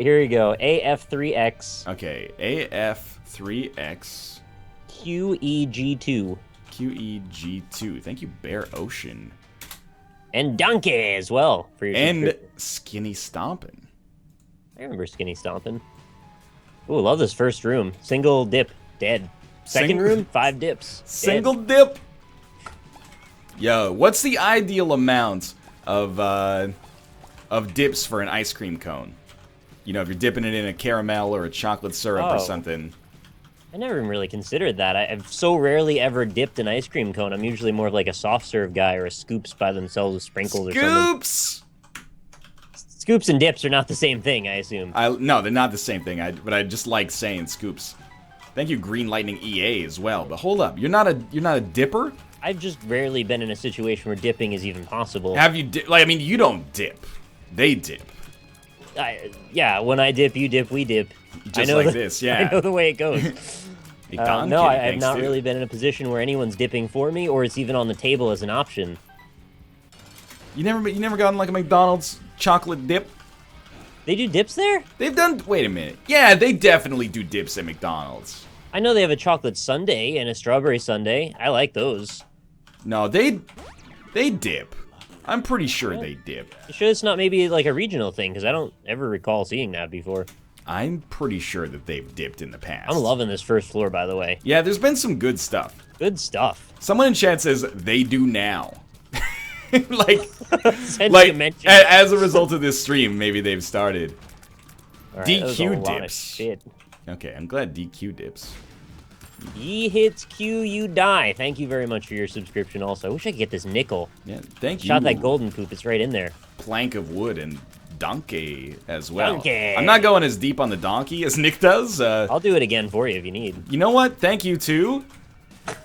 Here you go. AF3X Okay, AF3X QEG2 QEG2. Thank you, Bear Ocean. and Donkey as well for your And subscription. Skinny Stompin'. I remember Skinny Stomping. Ooh, love this first room. Single dip, dead. Second room, 5 dips. Single dead. dip. Yo, what's the ideal amount of dips for an ice cream cone? You know, if you're dipping it in a caramel or a chocolate syrup or something. I never even really considered that. I've so rarely ever dipped an ice cream cone. I'm usually more of like a soft serve guy or a scoops by themselves with sprinkles or something. Scoops! Scoops and dips are not the same thing, I assume. No, they're not the same thing. But I just like saying scoops. Thank you, Green Lightning EA as well. But hold up, you're not a dipper? I've just rarely been in a situation where dipping is even possible. Have you like? I mean, you don't dip. They dip. Yeah, when I dip, you dip, we dip. Just like this, yeah. I know the way it goes. No, I've not really been in a position where anyone's dipping for me, or it's even on the table as an option. You never gotten like a McDonald's chocolate dip? They do dips there? They've done. Wait a minute. Yeah, they definitely do dips at McDonald's. I know they have a chocolate sundae and a strawberry sundae. I like those. No, they dip. I'm pretty sure they dip. You sure it's not maybe like a regional thing? Because I don't ever recall seeing that before. I'm pretty sure that they've dipped in the past. I'm loving this first floor, by the way. Yeah, there's been some good stuff. Good stuff. Someone in chat says they do now. like mention. as a result of this stream, maybe they've started. Right, DQ dips. Okay, I'm glad DQ dips. E hits Q, you die. Thank you very much for your subscription also. I wish I could get this nickel. Yeah, thank you. Shot that golden poop. It's right in there. Plank of wood and donkey as well. Donkey. I'm not going as deep on the donkey as Nick does. I'll do it again for you if you need. You know what? Thank you, too. And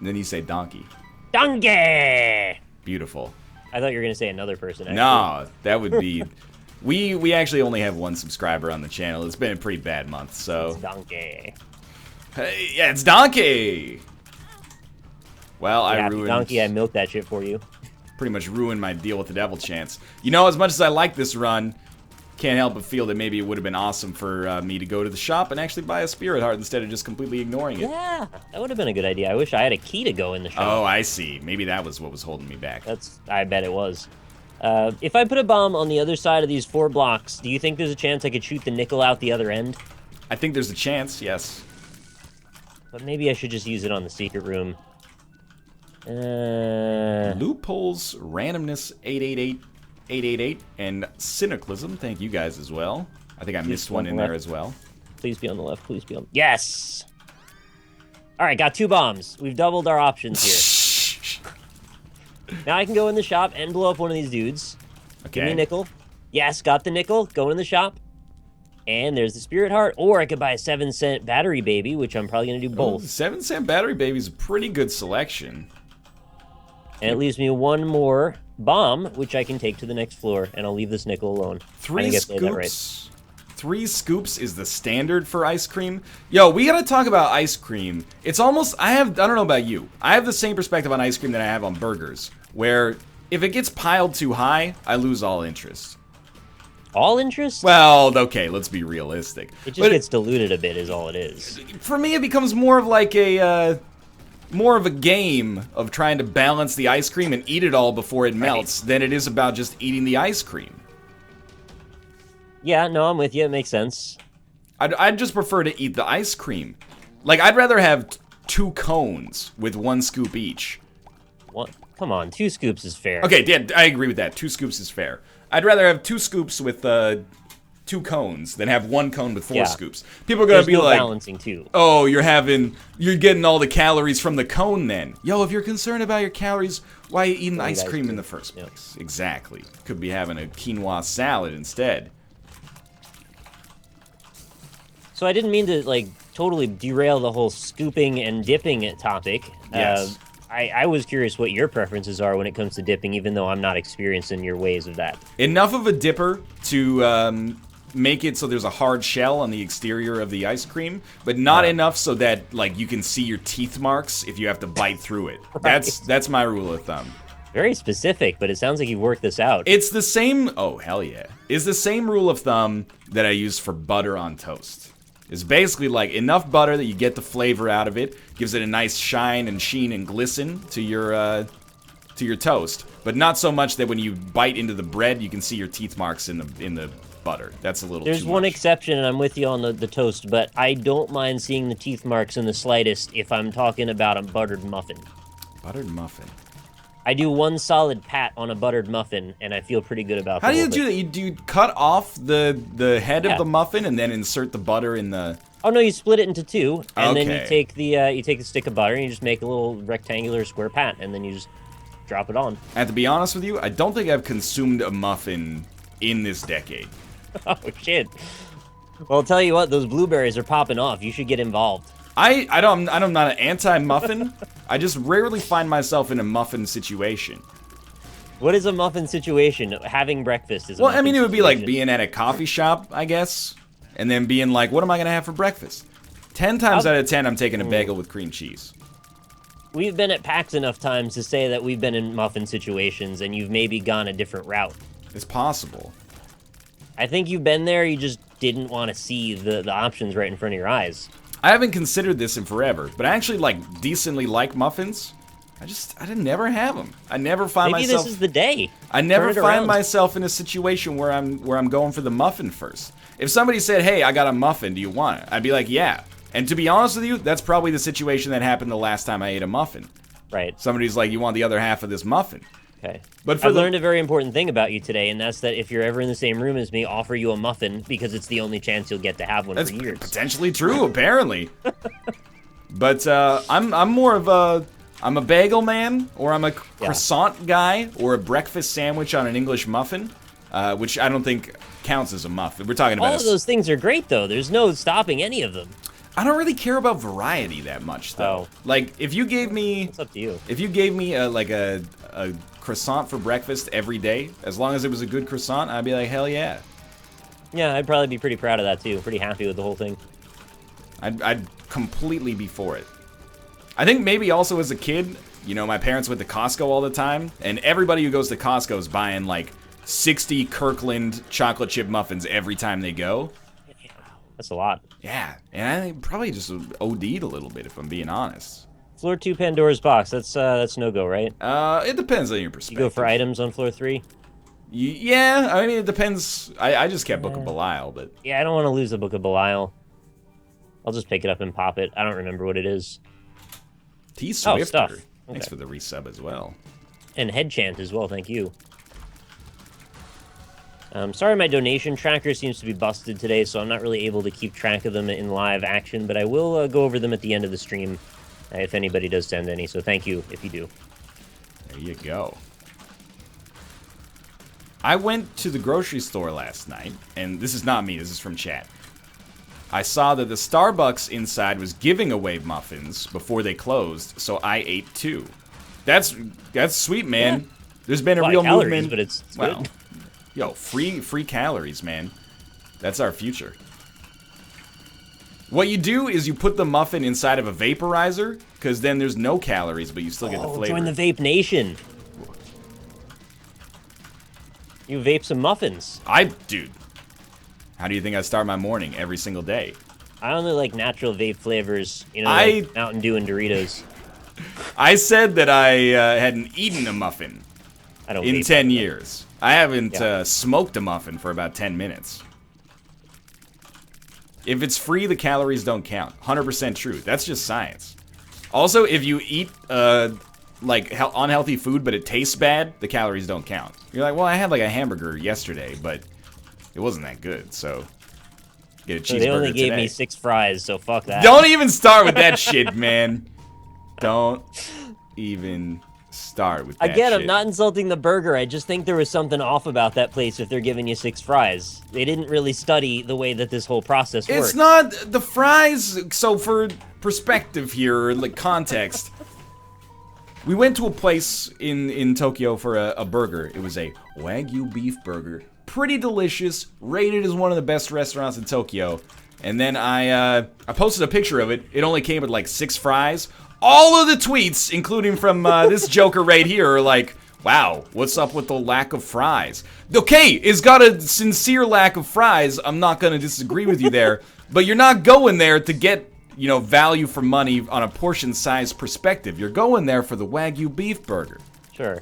then you say donkey. Donkey! Beautiful. I thought you were going to say another person. Actually. No, that would be... we actually only have one subscriber on the channel. It's been a pretty bad month, so... It's donkey. Hey, yeah, it's donkey! Well, I ruined... Donkey, I milked that shit for you. Pretty much ruined my deal with the devil chance. You know, as much as I like this run, can't help but feel that maybe it would have been awesome for me to go to the shop and actually buy a spirit heart instead of just completely ignoring it. Yeah, that would have been a good idea. I wish I had a key to go in the shop. Oh, I see. Maybe that was what was holding me back. I bet it was. If I put a bomb on the other side of these 4 blocks, do you think there's a chance I could shoot the nickel out the other end? I think there's a chance, yes. But maybe I should just use it on the secret room. Loopholes, randomness 888, and cynicalism. Thank you guys as well. I think I missed one in there as well. Please be on the left. Please be on. Yes. All right, got 2 bombs. We've doubled our options here. Now I can go in the shop and blow up one of these dudes. Okay. Give me a nickel. Yes, got the nickel. Go in the shop. And there's the spirit heart. Or I could buy a 7-cent battery baby, which I'm probably going to do both. 7-cent battery baby is a pretty good selection. And it leaves me 1 more bomb, which I can take to the next floor, and I'll leave this nickel alone. 3 scoops. 3 scoops is the standard for ice cream. Yo, we gotta talk about ice cream. It's almost, I don't know about you. I have the same perspective on ice cream that I have on burgers, where if it gets piled too high, I lose all interest. All interest? Well, okay, let's be realistic. It just gets diluted a bit is all it is. For me, it becomes more of like a, more of a game of trying to balance the ice cream and eat it all before it melts than it is about just eating the ice cream. Yeah, no, I'm with you. It makes sense. I'd just prefer to eat the ice cream. Like, I'd rather have 2 cones with 1 scoop each. What? Come on, 2 scoops is fair. Okay, yeah, I agree with that. 2 scoops is fair. I'd rather have 2 scoops with 2 cones than have 1 cone with 4 scoops. People are gonna be like, balancing too. Oh, you're getting all the calories from the cone then. Yo, if you're concerned about your calories, why are you eating ice cream in the first place? Exactly. Could be having a quinoa salad instead. So I didn't mean to, like, totally derail the whole scooping and dipping topic. Yes. I was curious what your preferences are when it comes to dipping, even though I'm not experienced in your ways of that. Enough of a dipper to make it so there's a hard shell on the exterior of the ice cream, but not enough so that, like, you can see your teeth marks if you have to bite through it. Right. That's my rule of thumb. Very specific, but it sounds like you worked this out. It's the same, oh, hell yeah. It's the same rule of thumb that I use for butter on toast. It's basically like enough butter that you get the flavor out of it, gives it a nice shine and sheen and glisten to your toast, but not so much that when you bite into the bread, you can see your teeth marks in the butter. That's a little There's too one much. exception, and I'm with you on the toast, but I don't mind seeing the teeth marks in the slightest if I'm talking about a buttered muffin. Buttered muffin. I do one solid pat on a buttered muffin, and I feel pretty good about How do you do that? Do you cut off the head of the muffin and then insert the butter in the... Oh no, you split it into two, and then you Okay. take the stick of butter and you just make a little rectangular square pat, and then you just drop it on. And to be honest with you, I don't think I've consumed a muffin in this decade. Oh shit. Well, I'll tell you what, those blueberries are popping off. You should get involved. I'm not an anti-muffin. I just rarely find myself in a muffin situation. What is a muffin situation? Having breakfast is a Well, I muffin mean, it would be like situation. being at a coffee shop, I guess, and then being like, what am I going to have for breakfast? 10 times out of 10, I'm taking a bagel with cream cheese. We've been at PAX enough times to say that we've been in muffin situations, and you've maybe gone a different route. It's possible. I think you've been there, you just didn't want to see the options right in front of your eyes. I haven't considered this in forever, but I actually decently like muffins. I didn't never have them. I never find Maybe myself. this is the day. I never Turn it find around. myself in a situation where I'm going for the muffin first. If somebody said, "Hey, I got a muffin. Do you want it?" I'd be like, "Yeah." And to be honest with you, that's probably the situation that happened the last time I ate a muffin. Right. Somebody's like, "You want the other half of this muffin?" Okay. But for I the- learned a very important thing about you today, and that's that if you're ever in the same room as me, offer you a muffin because it's the only chance you'll get to have one That's for years. potentially true, apparently. But I'm more of I'm a bagel man, or I'm a croissant guy, or a breakfast sandwich on an English muffin, which I don't think counts as a muffin. We're talking about All of those things are great, though. There's no stopping any of them. I don't really care about variety that much, though. Oh. Like, if you gave me... It's up to you. If you gave me a croissant for breakfast every day, as long as it was a good croissant, I'd be like, hell yeah. Yeah, I'd probably be pretty proud of that, too. Pretty happy with the whole thing. I'd completely be for it. I think maybe also as a kid, you know, my parents went to Costco all the time, and everybody who goes to Costco is buying, like, 60 Kirkland chocolate chip muffins every time they go. That's a lot. Yeah, and I think probably just OD'd a little bit, if I'm being honest. Floor 2 Pandora's Box. That's no-go, right? It depends on your You perspective. go for items on floor 3? Yeah, I mean, it depends. I just kept Book of Belial, but... Yeah, I don't want to lose the Book of Belial. I'll just pick it up and pop it. I don't remember what it is. T Oh, Swifter. stuff. Thanks Okay. for the resub as well. And head chant as well, thank you. Sorry my donation tracker seems to be busted today, so I'm not really able to keep track of them in live action, but I will go over them at the end of the stream if anybody does send any, so thank you if you do. There you go. I went to the grocery store last night, and this is not me, this is from chat. I saw that the Starbucks inside was giving away muffins before they closed, so I ate 2. That's sweet, man. Yeah. There's been a lot of real calories, movement. but it's Well, good. yo, free calories, man. That's our future. What you do is you put the muffin inside of a vaporizer, because then there's no calories, but you still get the flavor. Join the Vape Nation. You vape some muffins. Dude, how do you think I start my morning every single day? I only like natural vape flavors, you know, I- like Mountain Dew and Doritos. I said that I hadn't eaten a muffin I don't in vape 10 like that. years. I haven't Yeah. smoked a muffin for about 10 minutes. If it's free, the calories don't count. 100% true. That's just science. Also, if you eat unhealthy food but it tastes bad, the calories don't count. You're like, well, I had like a hamburger yesterday, but it wasn't that good, so get a cheeseburger They only gave today. me 6 fries, so fuck that. Don't even start with that shit, man. Don't even start with that Again, shit. I'm not insulting the burger. I just think there was something off about that place if they're giving you 6 fries. They didn't really study the way that this whole process works. It's not the fries. So for perspective here, or like context, we went to a place in Tokyo for a burger. It was a Wagyu beef burger. Pretty delicious. Rated as one of the best restaurants in Tokyo. And then I posted a picture of it. It only came with like 6 fries. All of the tweets, including from this joker right here, are like, Wow, what's up with the lack of fries? Okay, it's got a sincere lack of fries. I'm not going to disagree with you there. But you're not going there to get, you know, value for money on a portion size perspective. You're going there for the Wagyu beef burger. Sure.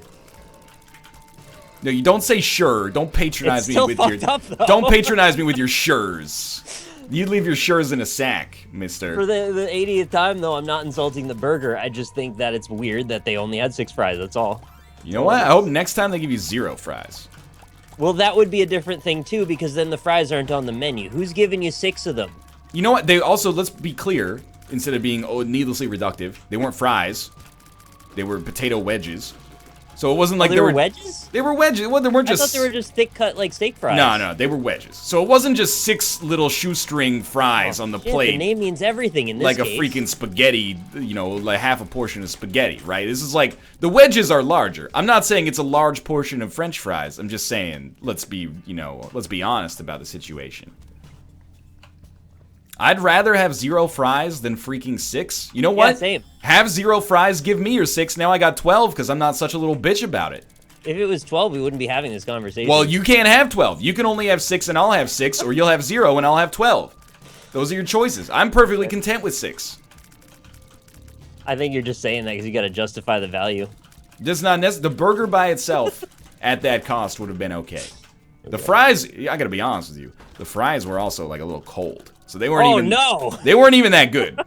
No, you don't say sure. Don't patronize me with your... Up, don't patronize me with your sures. You leave your shures in a sack, mister. For the 80th time, though, I'm not insulting the burger. I just think that it's weird that they only had 6 fries. That's all. You know what? I hope next time they give you 0 fries. Well, that would be a different thing, too, because then the fries aren't on the menu. Who's giving you 6 of them? You know what? They also, let's be clear, instead of being needlessly reductive, they weren't fries. They were potato wedges. So it wasn't like they were wedges? They were wedges. Well, they weren't just... I thought they were just thick cut, like steak fries. No, they were wedges. So it wasn't just 6 little shoestring fries on the plate. The name means everything in this like case. A freaking spaghetti, you know, like half a portion of spaghetti, right? This is like, the wedges are larger. I'm not saying it's a large portion of French fries. I'm just saying, let's be honest about the situation. I'd rather have 0 fries than freaking 6. You know what? Yeah, same. Have 0 fries, give me your 6. Now I got 12 because I'm not such a little bitch about it. If it was 12, we wouldn't be having this conversation. Well, you can't have 12. You can only have 6 and I'll have 6, or you'll have 0 and I'll have 12. Those are your choices. I'm perfectly content with 6. I think you're just saying that because you got to justify the value. Just not necessary. The burger by itself at that cost would have been okay. The fries, I gotta be honest with you, the fries were also like a little cold. So they weren't they weren't even that good.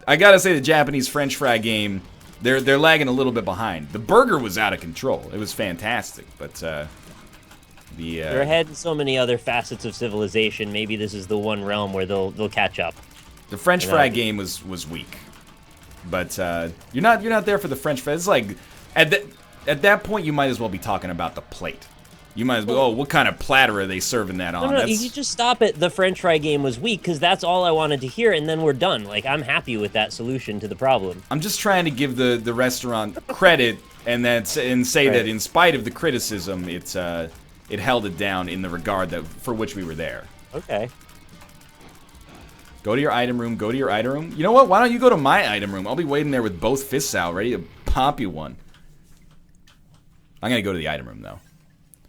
I gotta say the Japanese French fry game, they're lagging a little bit behind. The burger was out of control. It was fantastic, but they're ahead in so many other facets of civilization. Maybe this is the one realm where they'll catch up. The French fry game was weak. But you're not there for the French fry. It's like at that point you might as well be talking about the plate. You might as well, oh, what kind of platter are they serving that on? No, you just stop it. The French fry game was weak, because that's all I wanted to hear, and then we're done. Like, I'm happy with that solution to the problem. I'm just trying to give the restaurant credit, and say that in spite of the criticism, it held it down in the regard for which we were there. Okay. Go to your item room, go to your item room. You know what? Why don't you go to my item room? I'll be waiting there with both fists out, ready to pop you one. I'm gonna go to the item room, though.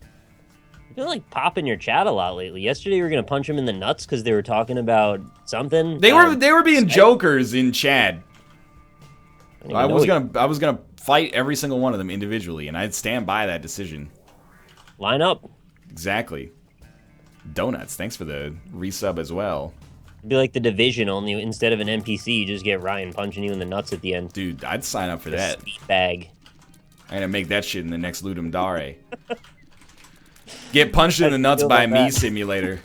I feel like popping your chat a lot lately. Yesterday you were gonna punch them in the nuts because they were talking about something. They were being jokers in chat. I was gonna fight every single one of them individually, and I'd stand by that decision. Line up. Exactly. Donuts, thanks for the resub as well. It'd be like the Division, only instead of an NPC, you just get Ryan punching you in the nuts at the end. Dude, I'd sign up for that. Speed bag. I'm gonna make that shit in the next Ludum Dare. Get punched in the nuts by me simulator.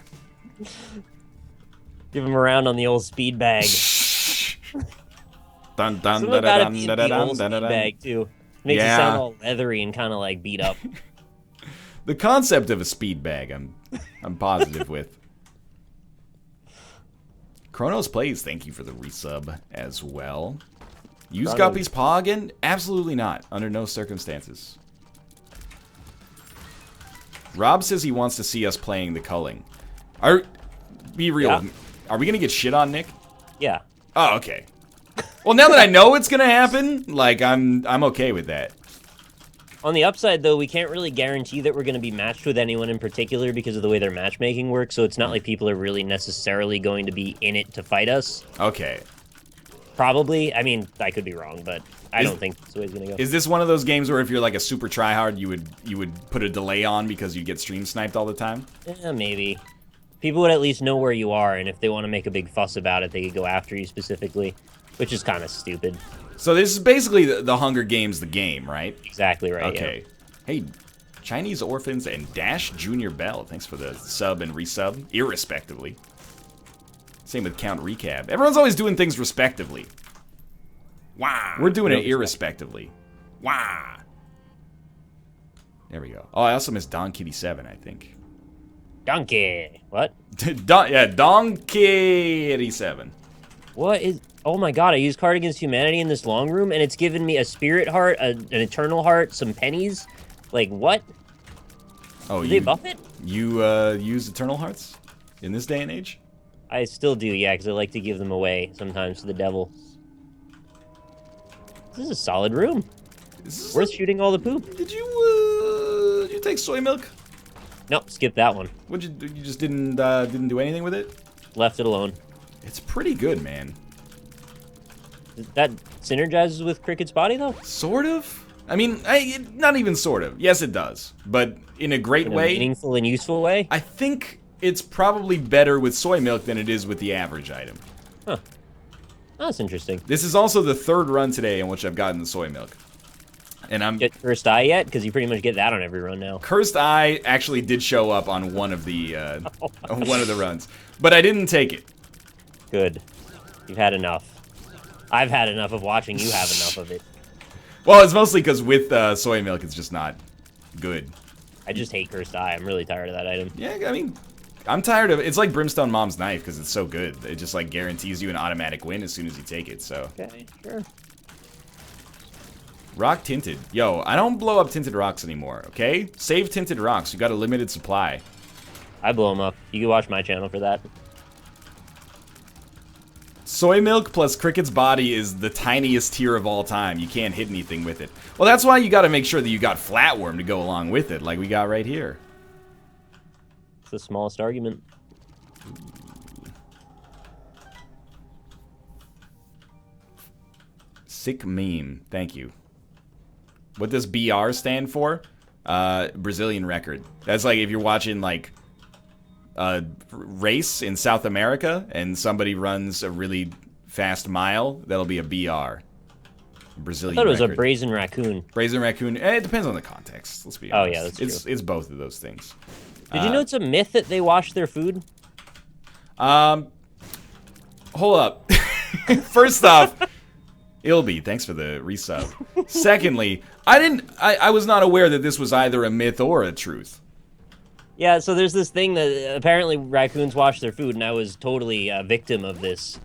Give him a round on the old speed bag. Dun dun Something dun about it dun being dun the dun old dun speed dun. bag too. Makes it sound all leathery and kind of like beat up. The concept of a speed bag, I'm positive with. Chronos Plays, thank you for the resub as well. Use Guppy's paw again? Absolutely not. Under no circumstances. Rob says he wants to see us playing the Culling. Be real. Yeah. Are we gonna get shit on, Nick? Yeah. Oh, okay. Well, now that I know it's gonna happen, like I'm okay with that. On the upside, though, we can't really guarantee that we're going to be matched with anyone in particular because of the way their matchmaking works, so it's not like people are really necessarily going to be in it to fight us. Okay. Probably. I mean, I could be wrong, but I don't think that's the way it's going to go. Is this one of those games where if you're like a super tryhard, you would put a delay on because you get stream sniped all the time? Yeah, maybe. People would at least know where you are, and if they want to make a big fuss about it, they could go after you specifically, which is kind of stupid. So this is basically the Hunger Games, the game, right? Exactly right, okay. Yeah. Hey, Chinese Orphans and Dash Junior Bell, thanks for the sub and resub, irrespectively. Same with Count Recap. Everyone's always doing things respectively. Wow. We're doing it irrespectively. Wow. There we go. Oh, I also missed Don Kitty 7, I think. Donkey. What? Don Kitty 7. What is... Oh my god, I used Card Against Humanity in this long room, and it's given me a spirit heart, an eternal heart, some pennies. Like, what? Oh, Did they buff it? You use Eternal Hearts in this day and age? I still do, yeah, because I like to give them away sometimes to the devil. This is a solid room. Worth shooting all the poop. Did you take soy milk? Nope, skip that one. You just didn't do anything with it? Left it alone. It's pretty good, man. That synergizes with Cricket's body, though? Sort of. I mean, not even sort of. Yes, it does, but in a great way. Meaningful and useful way? I think it's probably better with soy milk than it is with the average item. Huh. Oh, that's interesting. This is also the third run today in which I've gotten the soy milk. And I'm Get Cursed Eye yet? Because you pretty much get that on every run now. Cursed Eye actually did show up on one of the on one of the runs, but I didn't take it. Good. You've had enough. I've had enough of watching you have enough of it. Well, it's mostly because with soy milk, it's just not good. I just hate Cursed Eye. I'm really tired of that item. Yeah, I mean, I'm tired of it. It's like Brimstone Mom's Knife because it's so good. It just like guarantees you an automatic win as soon as you take it. So. Okay, sure. Rock tinted. Yo, I don't blow up tinted rocks anymore, okay? Save tinted rocks. You got a limited supply. I blow them up. You can watch my channel for that. Soy milk plus Cricket's body is the tiniest tier of all time. You can't hit anything with it. Well, that's why you got to make sure that you got Flatworm to go along with it, like we got right here. It's the smallest argument. Sick meme. Thank you. What does BR stand for? Brazilian record. That's like if you're watching like a race in South America and somebody runs a really fast mile, that'll be a BR. Brazilian I thought it was record. a brazen raccoon. Brazen raccoon. It depends on the context. Let's be honest. Oh yeah, that's true. It's both of those things. Did you know it's a myth that they wash their food? Hold up. First off, Ilby, thanks for the resub. Secondly, I was not aware that this was either a myth or a truth. Yeah, so there's this thing that apparently raccoons wash their food, and I was totally a victim of this.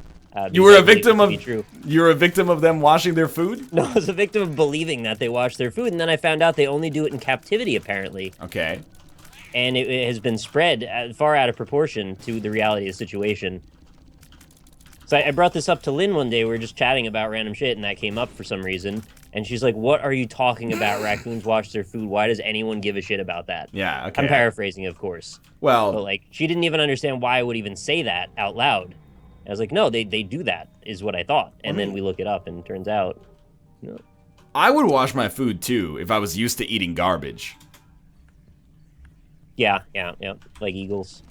You were a victim of true. You were a victim of them washing their food? No, I was a victim of believing that they wash their food, and then I found out they only do it in captivity, apparently. Okay. And it has been spread far out of proportion to the reality of the situation. So I brought this up to Lynn one day. We were just chatting about random shit, and that came up for some reason. And she's like, what are you talking about? Raccoons wash their food. Why does anyone give a shit about that? Yeah, okay. I'm paraphrasing, of course. Well, But, like, she didn't even understand why I would even say that out loud. I was like, no, they do that, is what I thought. And then we look it up, and it turns out, no. I would wash my food, too, if I was used to eating garbage. Yeah, like eagles.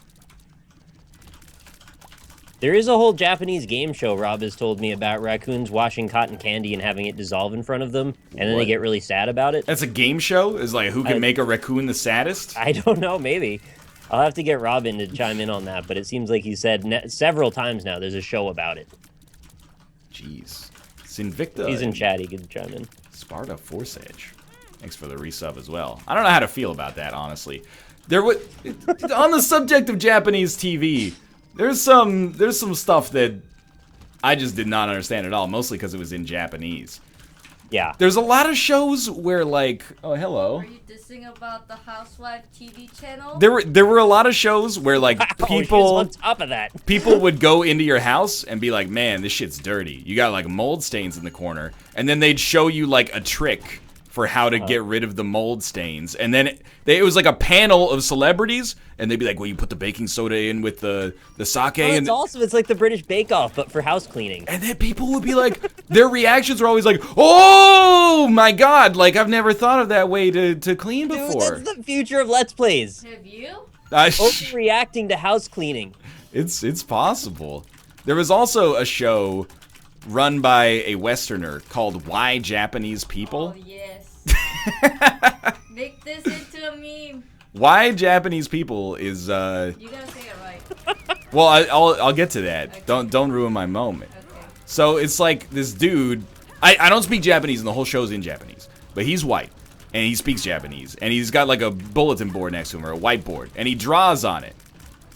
There is a whole Japanese game show Rob has told me about raccoons washing cotton candy and having it dissolve in front of them, and then they get really sad about it. That's a game show? Is like who can make a raccoon the saddest? I don't know, maybe. I'll have to get Robin to chime in on that, but it seems like he said several times now there's a show about it. Jeez. Sinvicta. He's in chat, he could chime in. Sparta Force Edge. Thanks for the resub as well. I don't know how to feel about that, honestly. On the subject of Japanese TV, there's some stuff that I just did not understand at all, mostly because it was in Japanese. Yeah. There's a lot of shows where, like, oh, hello. Are you dissing about the Housewife TV channel? There were a lot of shows where, like, people on top of that. people would go into your house and be like, man, this shit's dirty. You got, like, mold stains in the corner. And then they'd show you, like, a trick for how to get rid of the mold stains. And then it was like a panel of celebrities, and they'd be like, well, you put the baking soda in with the sake. Oh, and it's like the British Bake Off, but for house cleaning. And then people would be like, their reactions were always like, oh my god, like I've never thought of that way to clean before. Dude, that's the future of Let's Plays. Have you? Overreacting to house cleaning. It's possible. There was also a show run by a Westerner called Why Japanese People. Oh, yes. Make this into a meme. Why Japanese People is You gotta say it right. well, I'll get to that. Okay. Don't ruin my moment. Okay. So it's like this dude. I don't speak Japanese, and the whole show's in Japanese. But he's white, and he speaks Japanese, and he's got like a bulletin board next to him or a whiteboard, and he draws on it,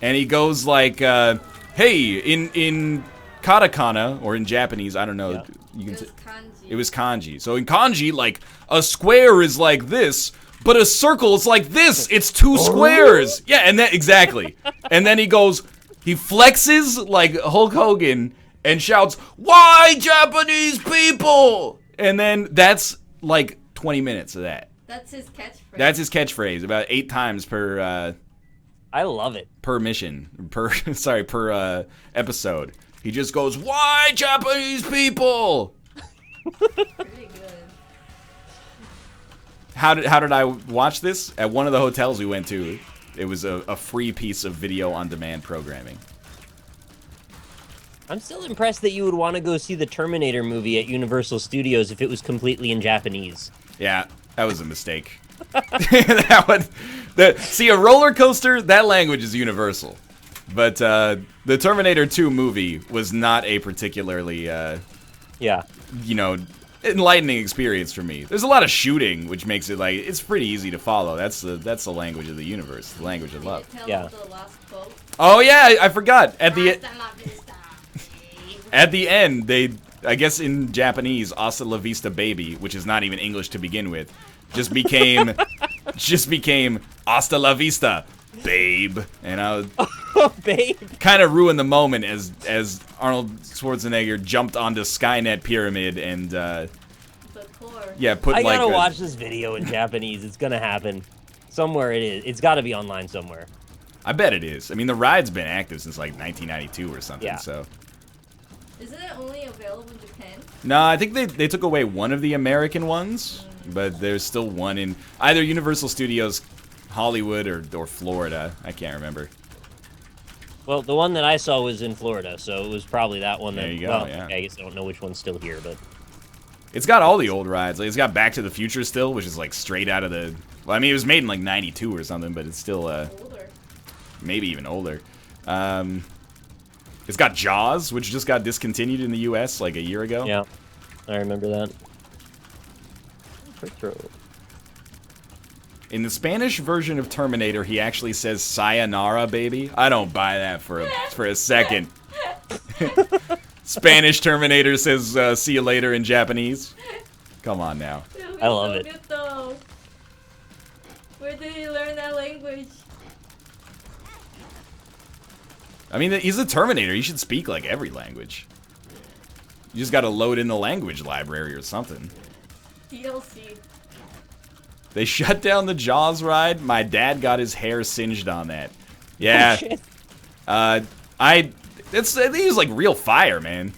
and he goes like, "Hey, in katakana or in Japanese, I don't know. Yeah. You can It was kanji. It was kanji. So in kanji, like a square is like this, but a circle is like this. It's two squares. Yeah, and then exactly. And then he flexes like Hulk Hogan and shouts, "Why Japanese people?" And then that's like 20 minutes of that. That's his catchphrase. That's his catchphrase, about 8 times per I love it. per mission, per episode. He just goes, "Why Japanese people?" Pretty good. How did I watch this? At one of the hotels we went to. It was a free piece of video on demand programming. I'm still impressed that you would want to go see the Terminator movie at Universal Studios if it was completely in Japanese. Yeah, that was a mistake. See, a roller coaster, that language is universal. But the Terminator 2 movie was not a particularly, Yeah. enlightening experience for me. There's a lot of shooting, which makes it like it's pretty easy to follow. That's the language of the universe, the language of love. Yeah. The last quote. Oh yeah, I forgot. At the Hasta la vista, babe. At the end, I guess in Japanese, "Hasta la vista, baby," which is not even English to begin with, just became "Hasta la vista, babe," and I was Babe. kind of ruined the moment as Arnold Schwarzenegger jumped onto Skynet Pyramid and The core. put I like gotta watch this video in Japanese. It's gonna happen. Somewhere it is. It's gotta be online somewhere. I bet it is. I mean, the ride's been active since like 1992 or something. Yeah. So Isn't it only available in Japan? no, I think they took away one of the American ones, but there's still one in either Universal Studios Hollywood or Florida. I can't remember. Well, the one that I saw was in Florida, so it was probably that one. There you go, Well, yeah. I guess I don't know which one's still here, but It's got all the old rides. Like, it's got Back to the Future still, which is like straight out of the. Well, I mean, it was made in like '92 or something, but it's still Older. maybe even older. It's got Jaws, which just got discontinued in the U.S. like a year ago. yeah, I remember that. Quick throw. In the Spanish version of Terminator, he actually says "Sayonara, baby." I don't buy that for a second. Spanish Terminator says "See you later" in Japanese. Come on now. I love it. Good though. Where did he learn that language? I mean, he's a Terminator. He should speak like every language. You just got to load in the language library or something. DLC. They shut down the Jaws ride. My dad got his hair singed on that. Yeah. Oh, shit. They use like real fire, man.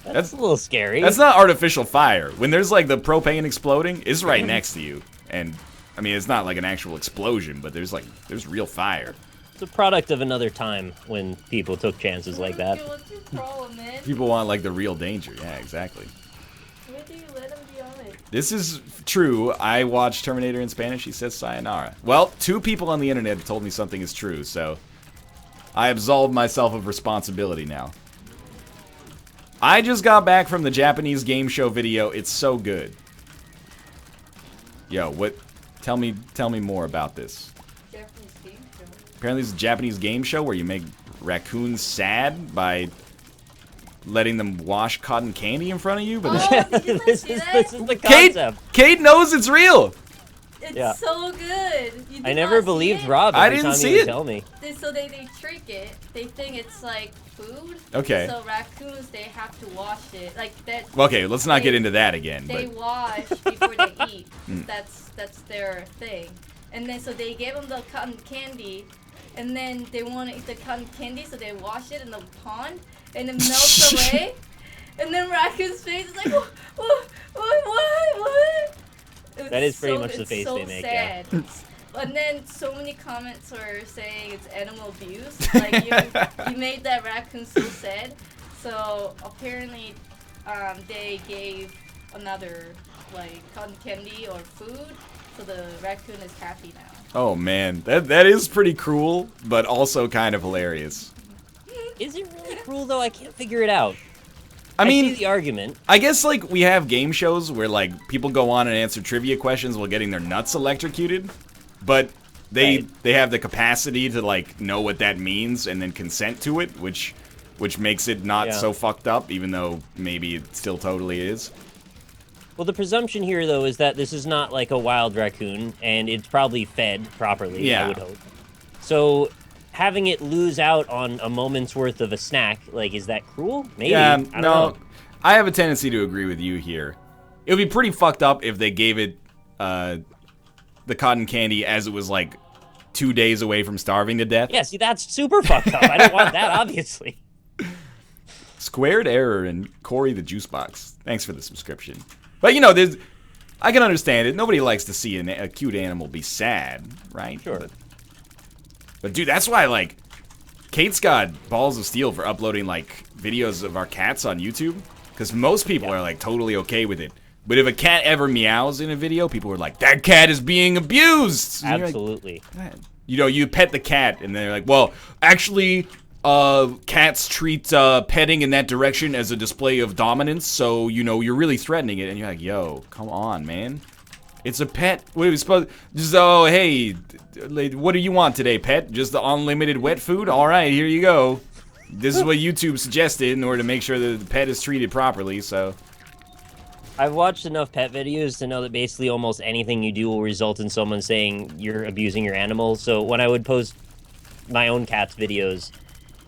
That's a little scary. That's not artificial fire. When there's like the propane exploding, it's right next to you. And I mean, it's not like an actual explosion, but there's real fire. It's a product of another time when people took chances like that. What's your problem, man? People want like the real danger. Yeah, exactly. Where do you let him be on it? This is true. I watched Terminator in Spanish. He says sayonara. Well, 2 people on the internet have told me something is true, so I absolve myself of responsibility now. I just got back from the Japanese game show video. It's so good. Yo, what? Tell me more about this. Japanese game show. Apparently, it's a Japanese game show where you make raccoons sad by letting them wash cotton candy in front of you. But Oh, did you this see is that? this is the concept. Kate knows it's real. It's Yeah. so good. You I did never not see believed it? Rob I every didn't time see he would it. tell me. So they trick it. They think it's like food. Okay. So raccoons, they have to wash it like that. Okay, let's not get They- into that again. They But wash before they eat. Mm. That's their thing. And then so they gave them the cotton candy, and then they want to eat the cotton candy, so they wash it in the pond, and it melts away. And then raccoon's face is like, what? That is pretty much the it's face so they make, yeah. sad. And then so many comments were saying it's animal abuse. Like you made that raccoon so sad. So apparently, they gave another like cotton candy or food, so the raccoon is happy now. oh man, that is pretty cruel, but also kind of hilarious. Is it really cruel though? I can't figure it out. I see mean, the argument. I guess like we have game shows where like people go on and answer trivia questions while getting their nuts electrocuted, but they have the capacity to like know what that means and then consent to it, which makes it not Yeah. so fucked up, even though maybe it still totally is. Well, the presumption here though is that this is not like a wild raccoon, and it's probably fed properly. Yeah. I would hope. So, having it lose out on a moment's worth of a snack, like, is that cruel? Maybe. Yeah, I don't no, know. I have a tendency to agree with you here. It would be pretty fucked up if they gave it the cotton candy as it was like 2 days away from starving to death. Yeah, see, that's super fucked up. I don't want that, obviously. Squared Error and Corey the Juice Box. Thanks for the subscription. But, you know, I can understand it. Nobody likes to see a cute animal be sad, right? Sure. But dude, that's why, like, Kate's got balls of steel for uploading, like, videos of our cats on YouTube. Because most people are, like, totally okay with it. But if a cat ever meows in a video, people are like, that cat is being abused! And Absolutely. like, you know, you pet the cat, and they're like, well, actually, cats treat petting in that direction as a display of dominance, so, you know, you're really threatening it. And you're like, yo, come on, man. It's a pet. What are we supposed just, oh, hey, what do you want today, pet? Just the unlimited wet food? All right, here you go. This is what YouTube suggested in order to make sure that the pet is treated properly, so... I've watched enough pet videos to know that basically almost anything you do will result in someone saying you're abusing your animal. So when I would post my own cat's videos,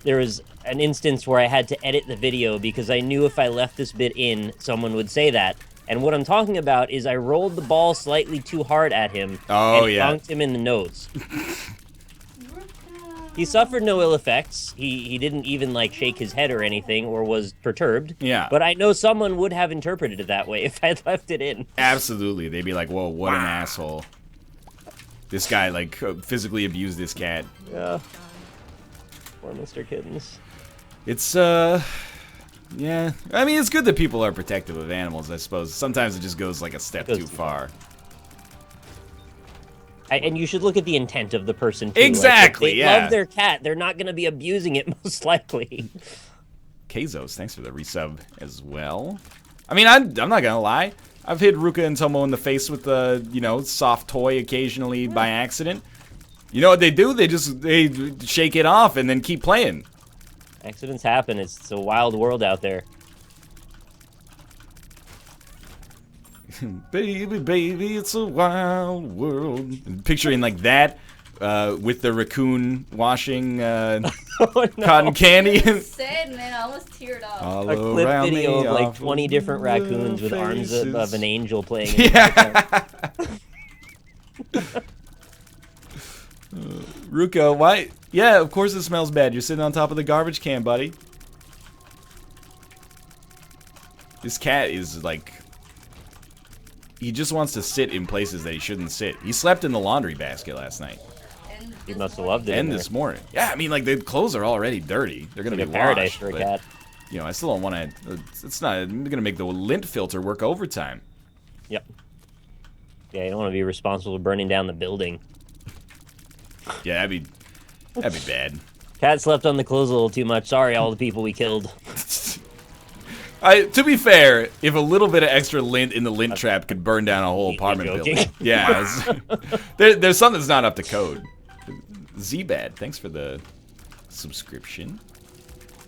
there was an instance where I had to edit the video because I knew if I left this bit in, someone would say that. And what I'm talking about is I rolled the ball slightly too hard at him and bonked him in the nose. He suffered no ill effects. He didn't even, like, shake his head or anything or was perturbed. Yeah. But I know someone would have interpreted it that way if I'd left it in. Absolutely. They'd be like, whoa, what an asshole. This guy, like, physically abused this cat. Yeah. Poor Mr. Kittens. It's, yeah. I mean, it's good that people are protective of animals, I suppose. Sometimes it just goes, like, a step too far. And you should look at the intent of the person, too. Exactly, like, if they love their cat, they're not going to be abusing it, most likely. Kezos, thanks for the resub as well. I mean, I'm not gonna lie. I've hit Ruka and Tomo in the face with the, you know, soft toy occasionally by accident. You know what they do? They shake it off and then keep playing. Accidents happen. It's a wild world out there. Baby, baby, it's a wild world. Picturing like that, with the raccoon washing cotton candy. Sad, man. I almost teared up. All A clip around video me, of like off 20 different raccoons with arms of faces. an angel playing. In the background. Ruka, why? Yeah, of course it smells bad. You're sitting on top of the garbage can, buddy. This cat is like... He just wants to sit in places that he shouldn't sit. He slept in the laundry basket last night. And He must have loved it. And this morning. Yeah, I mean, like, the clothes are already dirty. They're going to Like be a paradise washed, for a but, cat. you know, I still don't want to... It's not going to make the lint filter work overtime. Yep. Yeah, you don't want to be responsible for burning down the building. Yeah, that'd be bad. Cat slept on the clothes a little too much. Sorry, all the people we killed. To be fair, if a little bit of extra lint in the lint trap could burn down a whole apartment joking? building. Yeah. There's something that's not up to code. Z-Bad, thanks for the subscription.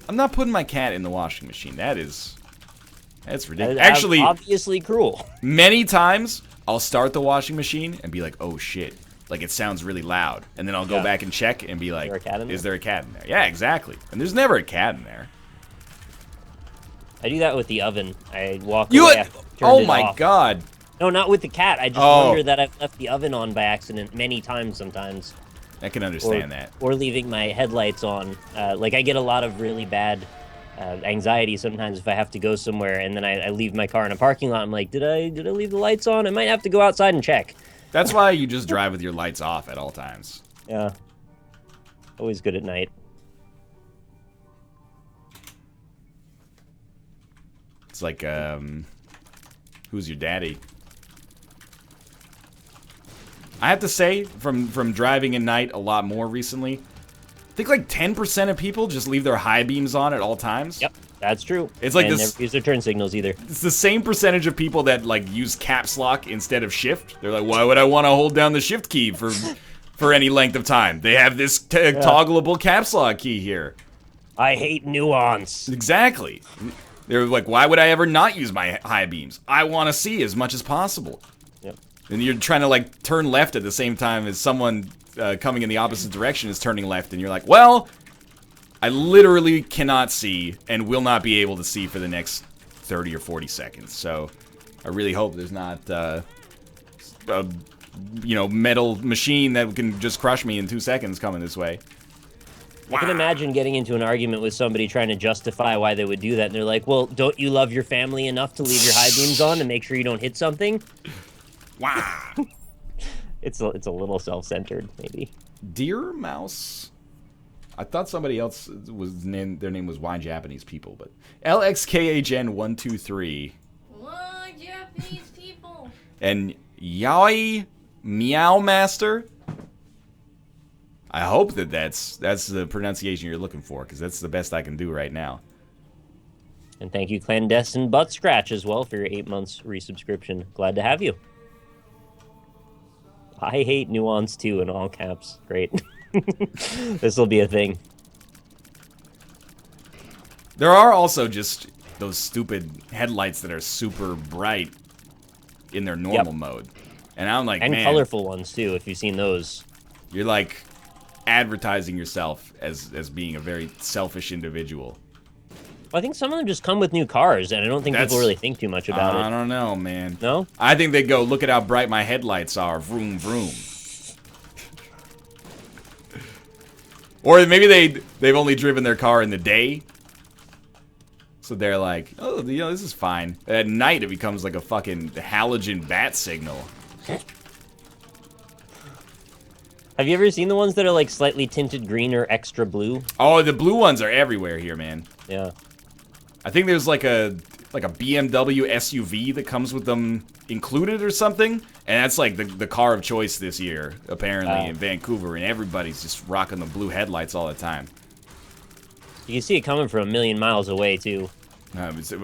I'm not putting my cat in the washing machine. That's ridiculous. Actually, obviously cruel. many times I'll start the washing machine and be like, oh shit. Like, it sounds really loud. And then I'll go back and check and be like, is there a cat in there? Yeah, exactly. And there's never a cat in there. I do that with the oven. I walk away after I've turned oh it my off. god. No, not with the cat. I just wonder that I've left the oven on by accident many times sometimes. I can understand that. Or leaving my headlights on. Like, I get a lot of really bad anxiety sometimes if I have to go somewhere and then I leave my car in a parking lot. I'm like, did I leave the lights on? I might have to go outside and check. That's why you just drive with your lights off at all times. Yeah. Always good at night. It's like, who's your daddy? I have to say, from driving at night a lot more recently, I think like 10% of people just leave their high beams on at all times. Yep, that's true. It's like and this. never use their turn signals either. It's the same percentage of people that like use caps lock instead of shift. They're like, why would I want to hold down the shift key for any length of time? They have this toggleable caps lock key here. I hate nuance. Exactly. They're like, why would I ever not use my high beams? I want to see as much as possible. Yep. And you're trying to like turn left at the same time as someone coming in the opposite direction is turning left, and you're like, well, I literally cannot see and will not be able to see for the next 30 or 40 seconds. So I really hope there's not a metal machine that can just crush me in 2 seconds coming this way. I can imagine getting into an argument with somebody trying to justify why they would do that, and they're like, well, don't you love your family enough to leave your high beams on and make sure you don't hit something? Wow. It's a little self-centered, maybe. Deer Mouse? I thought somebody else was named, their name was Why Japanese People, but LXKHN123. Why Japanese people? And Yaoi Meow Master. I hope that's the pronunciation you're looking for, because that's the best I can do right now. And thank you, Clandestine Butt Scratch, as well, for your 8 months resubscription. Glad to have you. I hate nuance too, in all caps. Great. This will be a thing. There are also just those stupid headlights that are super bright in their normal mode. And I'm like, and man, colorful ones too, if you've seen those. You're like advertising yourself as being a very selfish individual. Well, I think some of them just come with new cars, and I don't think people really think too much about it. I don't know, man. No? I think they go, look at how bright my headlights are. Vroom, vroom. Or maybe they've only driven their car in the day. So they're like, oh, this is fine. At night, it becomes like a fucking halogen bat signal. Have you ever seen the ones that are like slightly tinted green or extra blue? Oh, the blue ones are everywhere here, man. Yeah. I think there's like a BMW SUV that comes with them included or something, and that's like the car of choice this year, apparently, in Vancouver, and everybody's just rocking the blue headlights all the time. You can see it coming from a million miles away, too.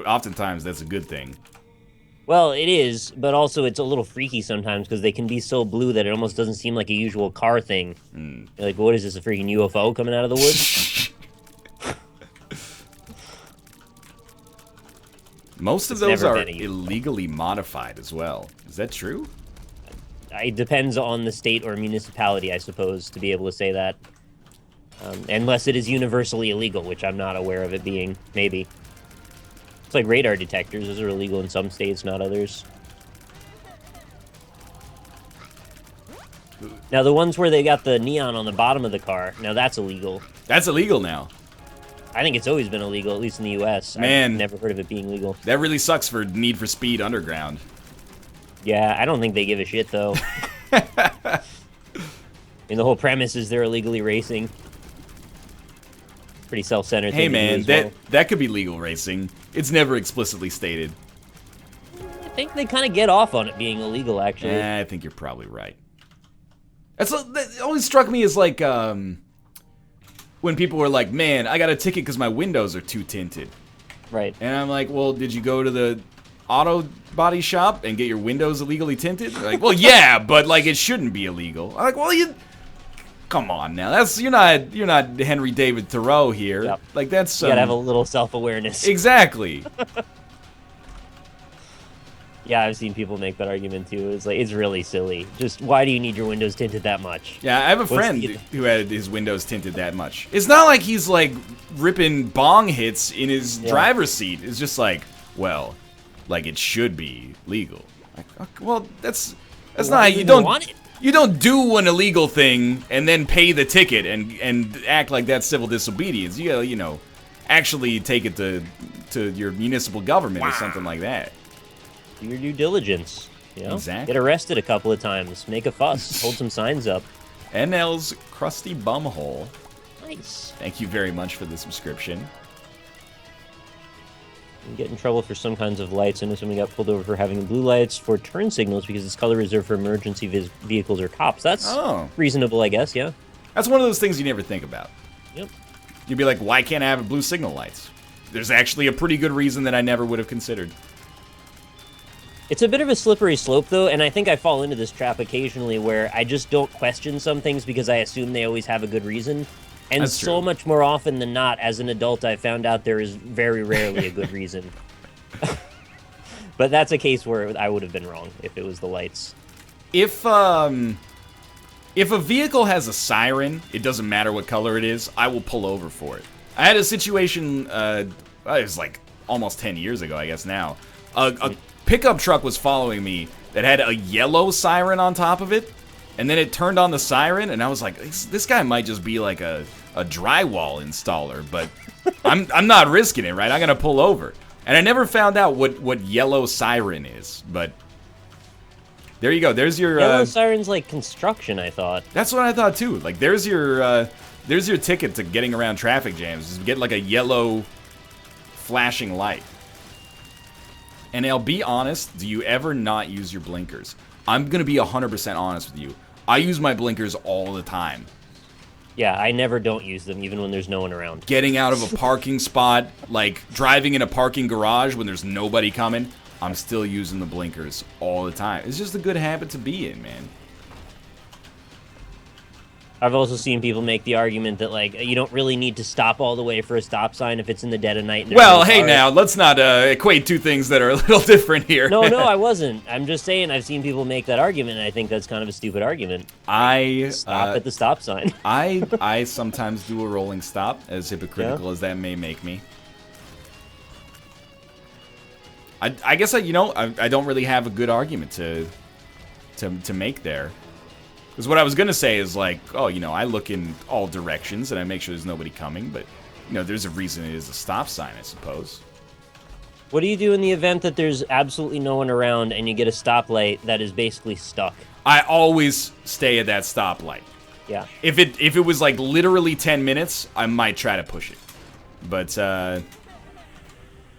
Oftentimes, that's a good thing. Well, it is, but also it's a little freaky sometimes because they can be so blue that it almost doesn't seem like a usual car thing. You're like, what is this, a freaking UFO coming out of the woods? Most of those are illegally modified as well. Is that true? It depends on the state or municipality, I suppose, to be able to say that. Unless it is universally illegal, which I'm not aware of it being. Maybe. It's like radar detectors. Those are illegal in some states, not others. Now, the ones where they got the neon on the bottom of the car, now that's illegal. That's illegal now. I think it's always been illegal, at least in the U.S. Man, I've never heard of it being legal. That really sucks for Need for Speed Underground. Yeah, I don't think they give a shit, though. I mean, the whole premise is they're illegally racing. Pretty self-centered thing to do as well. That could be legal racing. It's never explicitly stated. I think they kind of get off on it being illegal, actually. I think you're probably right. That always struck me as like, when people were like, man, I got a ticket because my windows are too tinted. Right. And I'm like, well, did you go to the auto body shop and get your windows illegally tinted? They're like, well, yeah, but like it shouldn't be illegal. I'm like, well, come on now. You're not Henry David Thoreau here. Yep. Like that's you gotta have a little self-awareness. Exactly. Yeah, I've seen people make that argument too. It's like, it's really silly. Just why do you need your windows tinted that much? Yeah, I have a friend who had his windows tinted that much. It's not like he's like ripping bong hits in his driver's seat. It's just like, well, like it should be legal. Like, well, that's not, you don't do an illegal thing and then pay the ticket and act like that's civil disobedience. You gotta, actually take it to your municipal government or something like that. Do your due diligence. Exactly. Get arrested a couple of times. Make a fuss. Hold some signs up. NL's Crusty Bumhole. Nice. Thank you very much for the subscription. You get in trouble for some kinds of lights. I know somebody got pulled over for having blue lights for turn signals because it's color reserved for emergency vehicles or cops. That's reasonable, I guess, yeah. That's one of those things you never think about. Yep. You'd be like, why can't I have blue signal lights? There's actually a pretty good reason that I never would have considered. It's a bit of a slippery slope, though, and I think I fall into this trap occasionally where I just don't question some things because I assume they always have a good reason. And That's so true. much more often than not, as an adult, I found out there is very rarely a good reason. But that's a case where I would have been wrong if it was the lights. If a vehicle has a siren, it doesn't matter what color it is, I will pull over for it. I had a situation, it was like almost 10 years ago, I guess now. A pickup truck was following me that had a yellow siren on top of it, and then it turned on the siren, and I was like, this guy might just be like a drywall installer, but I'm not risking it, right? I'm gonna pull over. And I never found out what yellow siren is, but there you go. There's your Yellow siren's like construction, I thought. That's what I thought too. Like there's your ticket to getting around traffic jams. Is get like a yellow flashing light. And I'll be honest, do you ever not use your blinkers? I'm gonna be 100% honest with you. I use my blinkers all the time. Yeah, I never don't use them, even when there's no one around. Getting out of a parking spot, like driving in a parking garage when there's nobody coming, I'm still using the blinkers all the time. It's just a good habit to be in, man. I've also seen people make the argument that, like, you don't really need to stop all the way for a stop sign if it's in the dead of night. And Well, hey now, let's not equate two things that are a little different here. No, I wasn't. I'm just saying I've seen people make that argument, and I think that's kind of a stupid argument. Stop at the stop sign. I sometimes do a rolling stop, as hypocritical as that may make me. I guess I don't really have a good argument to make there. Because what I was gonna say is like, oh, I look in all directions and I make sure there's nobody coming, but there's a reason it is a stop sign, I suppose. What do you do in the event that there's absolutely no one around and you get a stoplight that is basically stuck? I always stay at that stoplight. Yeah. If it was like literally 10 minutes, I might try to push it. But that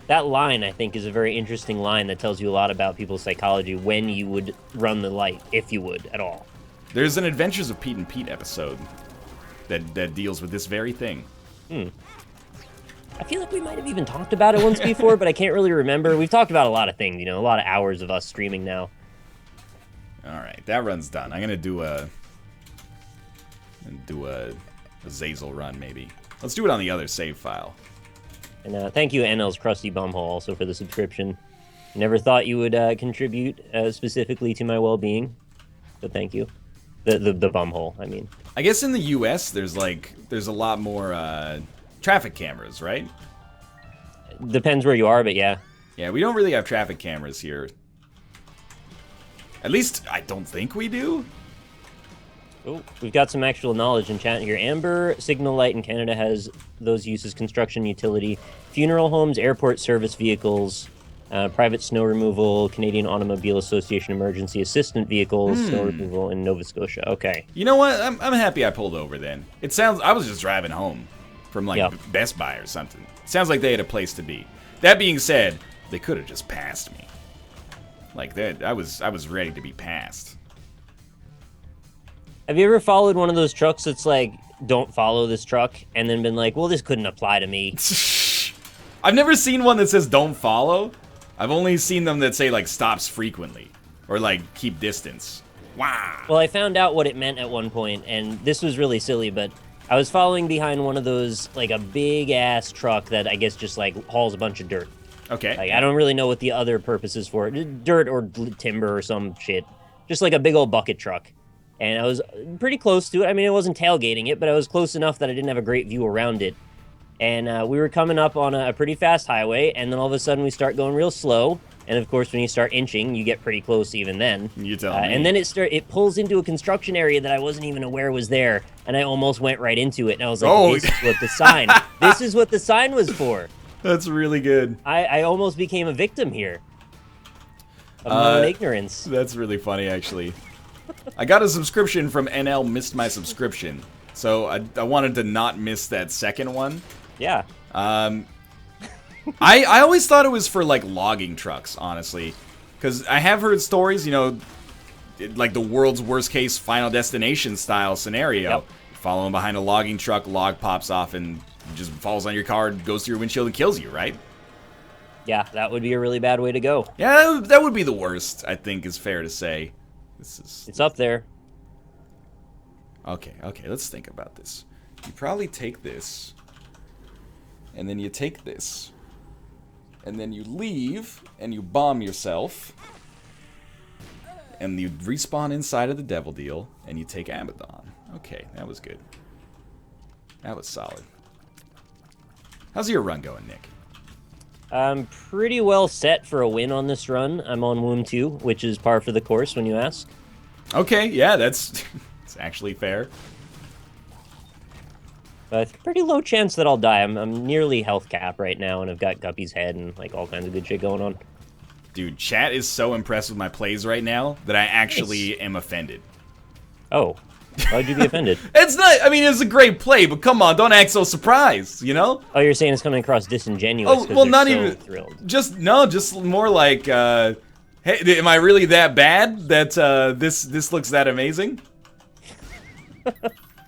line, I think, is a very interesting line that tells you a lot about people's psychology when you would run the light, if you would at all. There's an Adventures of Pete and Pete episode that deals with this very thing. I feel like we might have even talked about it once before, but I can't really remember. We've talked about a lot of things, a lot of hours of us streaming now. All right, that run's done. I'm gonna do a Zazel run, maybe. Let's do it on the other save file. And thank you, NL's Crusty Bumhole, also for the subscription. Never thought you would contribute specifically to my well-being, but thank you. The bumhole, I mean. I guess in the U.S. there's a lot more traffic cameras, right? Depends where you are, but yeah. Yeah, we don't really have traffic cameras here. At least I don't think we do. Oh, we've got some actual knowledge in chat here. Amber Signal Light in Canada has those uses: construction, utility, funeral homes, airport service vehicles, private snow removal, Canadian Automobile Association emergency assistant vehicles, snow removal in Nova Scotia. Okay. You know what? I'm happy I pulled over then. It sounds I was just driving home from like Best Buy or something. Sounds like they had a place to be. That being said, they could have just passed me. Like that, I was ready to be passed. Have you ever followed one of those trucks that's like, don't follow this truck, and then been like, well, this couldn't apply to me? I've never seen one that says don't follow. I've only seen them that say like stops frequently or like keep distance. Wow. Well, I found out what it meant at one point, and this was really silly, but I was following behind one of those, like a big ass truck that I guess just like hauls a bunch of dirt. Okay. Like, I don't really know what the other purpose is for it. Dirt or timber or some shit. Just like a big old bucket truck. And I was pretty close to it. I mean, I wasn't tailgating it, but I was close enough that I didn't have a great view around it. And we were coming up on a pretty fast highway, and then all of a sudden we start going real slow. And of course, when you start inching, you get pretty close even then. You tell me. And then it pulls into a construction area that I wasn't even aware was there, and I almost went right into it. And I was like, this is what the sign. This is what the sign was for. That's really good. I almost became a victim here of my own ignorance. That's really funny, actually. I got a subscription from NL, missed my subscription. So I wanted to not miss that second one. Yeah. I always thought it was for, like, logging trucks, honestly. Because I have heard stories, like the world's worst case Final Destination style scenario. Yep. Following behind a logging truck, log pops off and just falls on your car, goes through your windshield and kills you, right? Yeah, that would be a really bad way to go. Yeah, that would be the worst, I think is fair to say. It's up there. Okay, let's think about this. You probably take this, and then you take this, and then you leave, and you bomb yourself, and you respawn inside of the Devil Deal, and you take Abaddon. Okay, that was good. That was solid. How's your run going, Nick? I'm pretty well set for a win on this run. I'm on Wound 2, which is par for the course when you ask. Okay, yeah, that's it's actually fair. But pretty low chance that I'll die. I'm nearly health cap right now, and I've got Guppy's head and like all kinds of good shit going on. Dude, chat is so impressed with my plays right now that I actually am offended. Oh, why'd you be offended? It's not, I mean, it's a great play, but come on, don't act so surprised, you know? Oh, you're saying it's coming across disingenuous. Oh, well, not so even thrilled. just more like, hey, am I really that bad that this looks that amazing?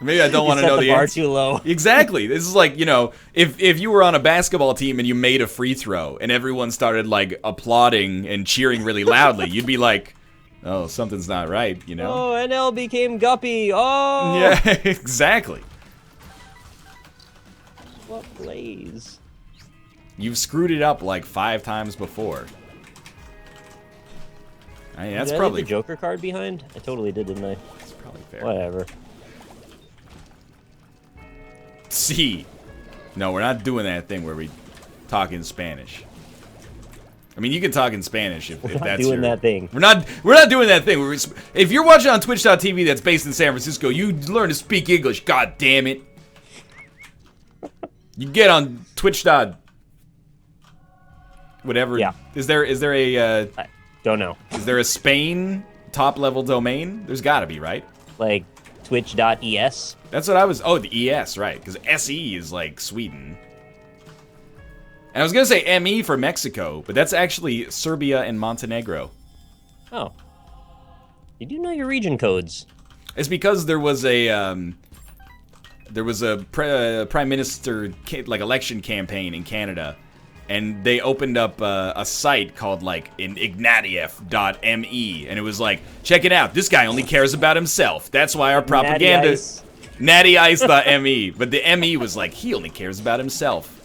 Maybe I don't want to know the bar answer. too low. Exactly. This is like, you know, if you were on a basketball team and you made a free throw and everyone started like applauding and cheering really loudly, you'd be like, oh, something's not right, you know? Oh, NL became Guppy. Oh. Yeah, exactly. What plays? You've screwed it up like 5 times before. I mean, that's did probably I leave the Joker card behind? I totally did, didn't I? That's probably fair. Whatever. C. No, we're not doing that thing where we talk in Spanish. I mean, you can talk in Spanish if We're not that's doing your... that thing. We're not doing that thing. If you're watching on Twitch.tv that's based in San Francisco, you learn to speak English. God damn it. You get on Twitch. Whatever. Yeah. Is there a I don't know. is there a Spain top level domain? There's got to be, right? Like twitch.es. That's what I was. Oh, the ES, right? Because SE is like Sweden. And I was gonna say ME for Mexico, but that's actually Serbia and Montenegro. Oh. You do know your region codes. It's because there was a prime minister like election campaign in Canada, and they opened up a site called like ignatieff.me, and it was like, check it out, this guy only cares about himself. That's why our propaganda. Nattyice.me, but the ME was like, he only cares about himself.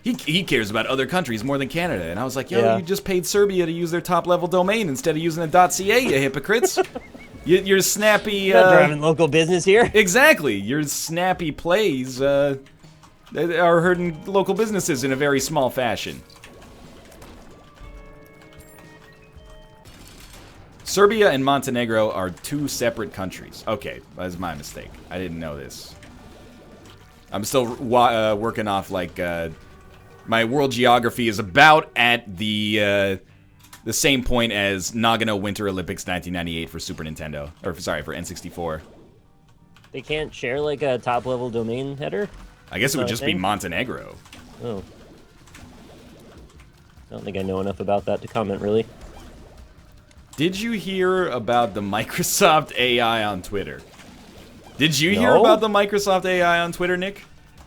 He cares about other countries more than Canada. And I was like, yo, Yeah. you just paid Serbia to use their top-level domain instead of using a .ca, you hypocrites. Your snappy... Not driving local business here. Exactly. Your snappy plays are hurting local businesses in a very small fashion. Serbia and Montenegro are 2 separate countries. Okay, that's my mistake. I didn't know this. I'm still working off like... my world geography is about at the same point as Nagano Winter Olympics 1998 for Super Nintendo. Or, sorry, for N64. They can't share like a top level domain header? I guess it would just be thing? Montenegro. Oh. I don't think I know enough about that to comment, really. Did you hear about the Microsoft AI on Twitter? Did you hear No. about the Microsoft AI on Twitter, Nick?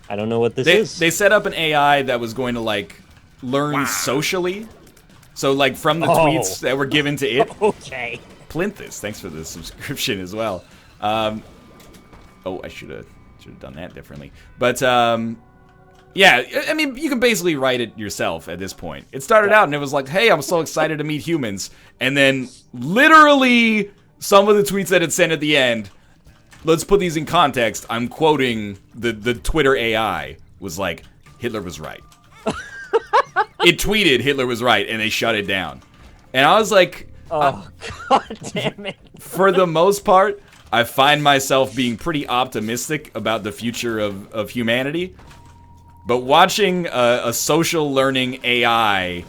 I don't know what this is. They set up an AI that was going to, like, learn socially. So, like, from the tweets that were given to it. Okay. Plinthus, thanks for the subscription as well. Oh, I should have done that differently. But, yeah, I mean, you can basically write it yourself at this point. It started out and it was like, hey, I'm so excited to meet humans. And then, literally, some of the tweets that it sent at the end, let's put these in context. I'm quoting the Twitter AI, was like, Hitler was right. It tweeted Hitler was right, and they shut it down. And I was like... Oh, god damn it. For the most part, I find myself being pretty optimistic about the future of humanity. But watching a social learning AI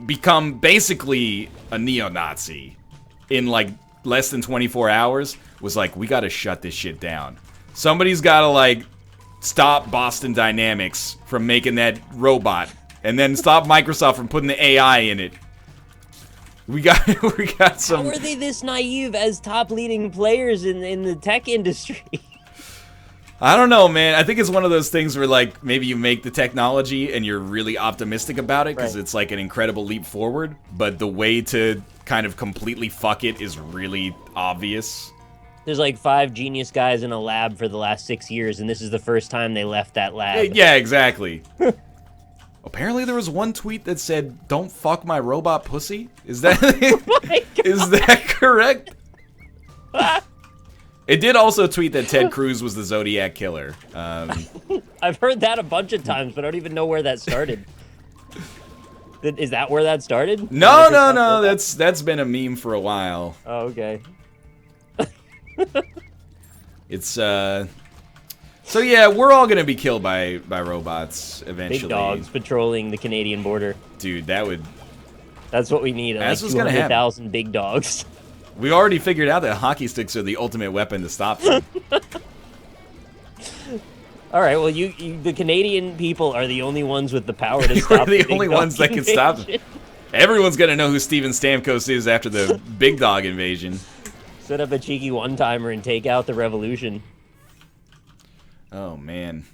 become basically a neo-Nazi in like less than 24 hours was like, we gotta shut this shit down. Somebody's gotta like stop Boston Dynamics from making that robot, and then stop Microsoft from putting the AI in it. We got some... How are they this naive as top leading players in the tech industry? I don't know, man. I think it's one of those things where, like, maybe you make the technology and you're really optimistic about it because Right. it's, like, an incredible leap forward, but the way to kind of completely fuck it is really obvious. There's like 5 genius guys in a lab for the last 6 years, and this is the first time they left that lab. Yeah, exactly. Apparently there was one tweet that said, don't fuck my robot pussy? Is that... Oh my God. Is that correct? It did also tweet that Ted Cruz was the Zodiac Killer. I've heard that a bunch of times, but I don't even know where that started. Is that where that started? No. That's been a meme for a while. Oh, okay. It's So yeah, we're all gonna be killed by robots eventually. Big dogs patrolling the Canadian border. Dude, that would. That's what we need. That's like what's gonna happen. 200,000 big dogs. We already figured out that hockey sticks are the ultimate weapon to stop them. All right, well, the Canadian people are the only ones with the power to stop We're the only ones that can stop them. Everyone's gonna know who Steven Stamkos is after the big dog invasion. Set up a cheeky one-timer and take out the revolution. Oh, man.